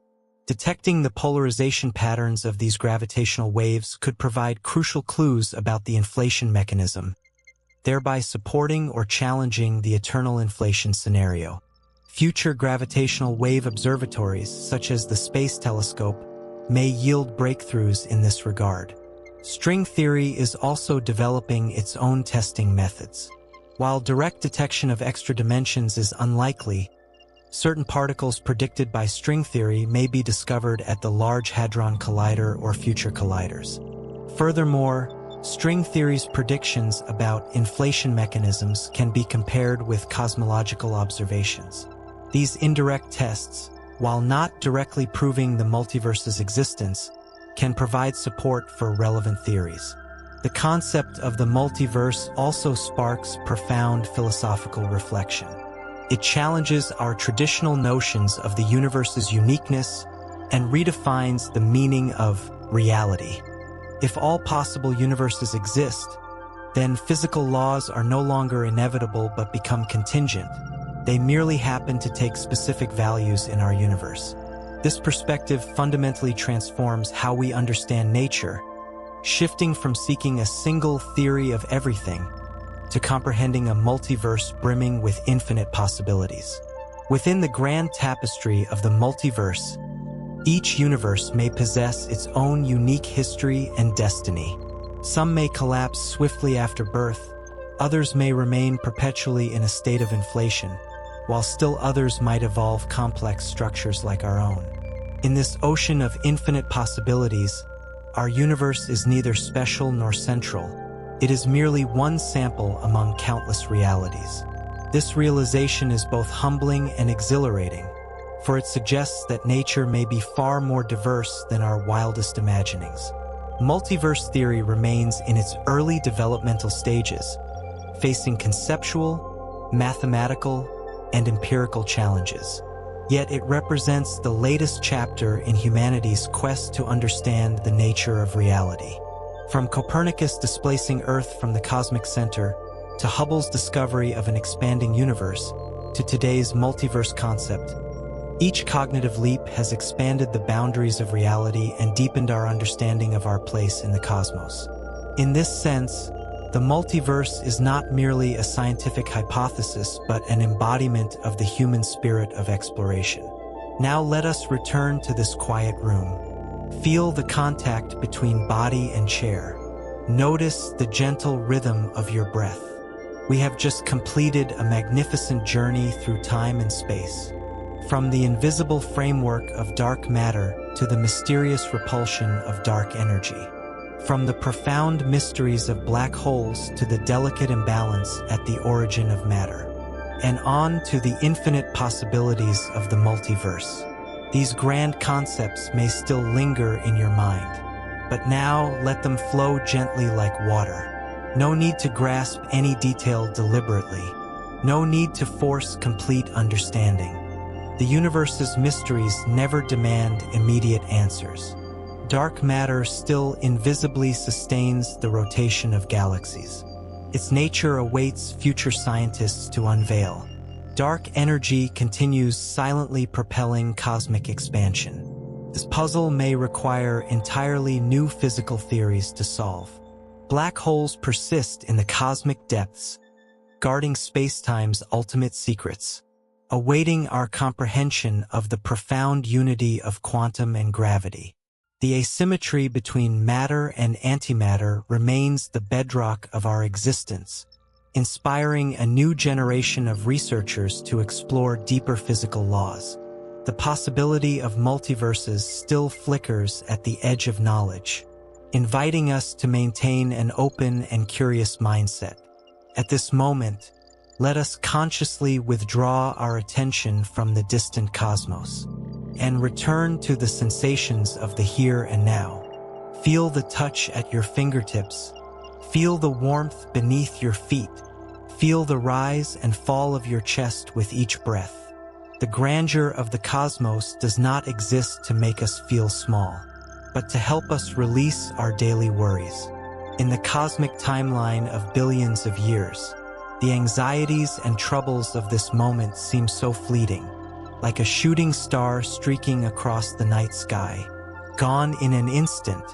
Detecting the polarization patterns of these gravitational waves could provide crucial clues about the inflation mechanism, thereby supporting or challenging the eternal inflation scenario. Future gravitational wave observatories, such as the Space Telescope, may yield breakthroughs in this regard. String theory is also developing its own testing methods. While direct detection of extra dimensions is unlikely, Certain particles predicted by string theory may be discovered at the Large Hadron Collider or future colliders. Furthermore, string theory's predictions about inflation mechanisms can be compared with cosmological observations. These indirect tests, while not directly proving the multiverse's existence, can provide support for relevant theories. The concept of the multiverse also sparks profound philosophical reflection. It challenges our traditional notions of the universe's uniqueness and redefines the meaning of reality. If all possible universes exist, then physical laws are no longer inevitable but become contingent. They merely happen to take specific values in our universe. This perspective fundamentally transforms how we understand nature, shifting from seeking a single theory of everything to comprehending a multiverse brimming with infinite possibilities. Within the grand tapestry of the multiverse, each universe may possess its own unique history and destiny. Some may collapse swiftly after birth, others may remain perpetually in a state of inflation, while still others might evolve complex structures like our own. In this ocean of infinite possibilities, our universe is neither special nor central. It is merely one sample among countless realities. This realization is both humbling and exhilarating, for it suggests that nature may be far more diverse than our wildest imaginings. Multiverse theory remains in its early developmental stages, facing conceptual, mathematical, and empirical challenges. Yet it represents the latest chapter in humanity's quest to understand the nature of reality. From Copernicus displacing Earth from the cosmic center, to Hubble's discovery of an expanding universe, to today's multiverse concept, each cognitive leap has expanded the boundaries of reality and deepened our understanding of our place in the cosmos. In this sense, the multiverse is not merely a scientific hypothesis, but an embodiment of the human spirit of exploration. Now let us return to this quiet room. Feel the contact between body and chair. Notice the gentle rhythm of your breath. We have just completed a magnificent journey through time and space. From the invisible framework of dark matter to the mysterious repulsion of dark energy. From the profound mysteries of black holes to the delicate imbalance at the origin of matter. And on to the infinite possibilities of the multiverse. These grand concepts may still linger in your mind, but now let them flow gently like water. No need to grasp any detail deliberately. No need to force complete understanding. The universe's mysteries never demand immediate answers. Dark matter still invisibly sustains the rotation of galaxies. Its nature awaits future scientists to unveil. Dark energy continues silently propelling cosmic expansion. This puzzle may require entirely new physical theories to solve. Black holes persist in the cosmic depths, guarding spacetime's ultimate secrets, awaiting our comprehension of the profound unity of quantum and gravity. The asymmetry between matter and antimatter remains the bedrock of our existence, inspiring a new generation of researchers to explore deeper physical laws. The possibility of multiverses still flickers at the edge of knowledge, inviting us to maintain an open and curious mindset. At this moment, let us consciously withdraw our attention from the distant cosmos and return to the sensations of the here and now. Feel the touch at your fingertips. Feel the warmth beneath your feet. Feel the rise and fall of your chest with each breath. The grandeur of the cosmos does not exist to make us feel small, but to help us release our daily worries. In the cosmic timeline of billions of years, the anxieties and troubles of this moment seem so fleeting, like a shooting star streaking across the night sky. Gone in an instant,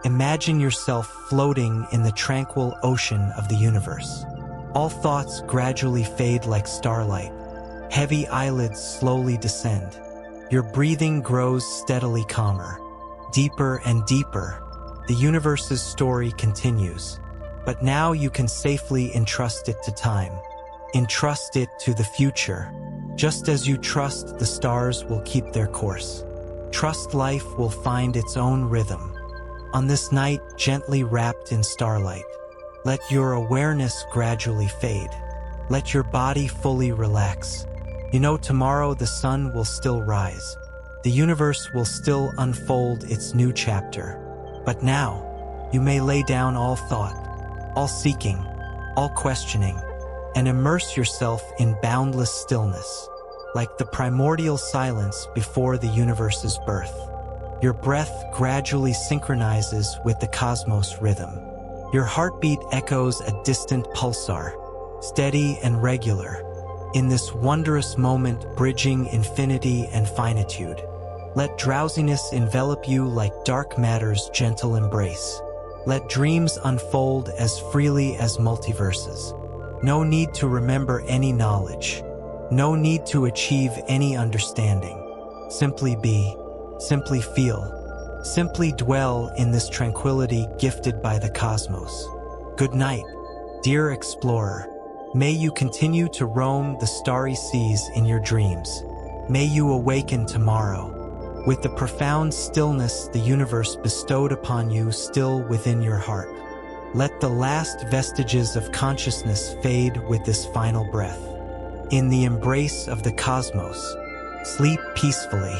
imagine yourself floating in the tranquil ocean of the universe. All thoughts gradually fade like starlight. Heavy eyelids slowly descend. Your breathing grows steadily calmer. Deeper and deeper, the universe's story continues. But now you can safely entrust it to time. Entrust it to the future. Just as you trust the stars will keep their course, trust life will find its own rhythm. On this night, gently wrapped in starlight, let your awareness gradually fade. Let your body fully relax. You know, tomorrow the sun will still rise. The universe will still unfold its new chapter. But now, you may lay down all thought, all seeking, all questioning, and immerse yourself in boundless stillness, like the primordial silence before the universe's birth. Your breath gradually synchronizes with the cosmos rhythm. Your heartbeat echoes a distant pulsar, steady and regular, in this wondrous moment bridging infinity and finitude. Let drowsiness envelop you like dark matter's gentle embrace. Let dreams unfold as freely as multiverses. No need to remember any knowledge. No need to achieve any understanding. Simply be, simply feel, simply dwell in this tranquility gifted by the cosmos. Good night, dear explorer. May you continue to roam the starry seas in your dreams. May you awaken tomorrow with the profound stillness the universe bestowed upon you still within your heart. Let the last vestiges of consciousness fade with this final breath. In the embrace of the cosmos, sleep peacefully.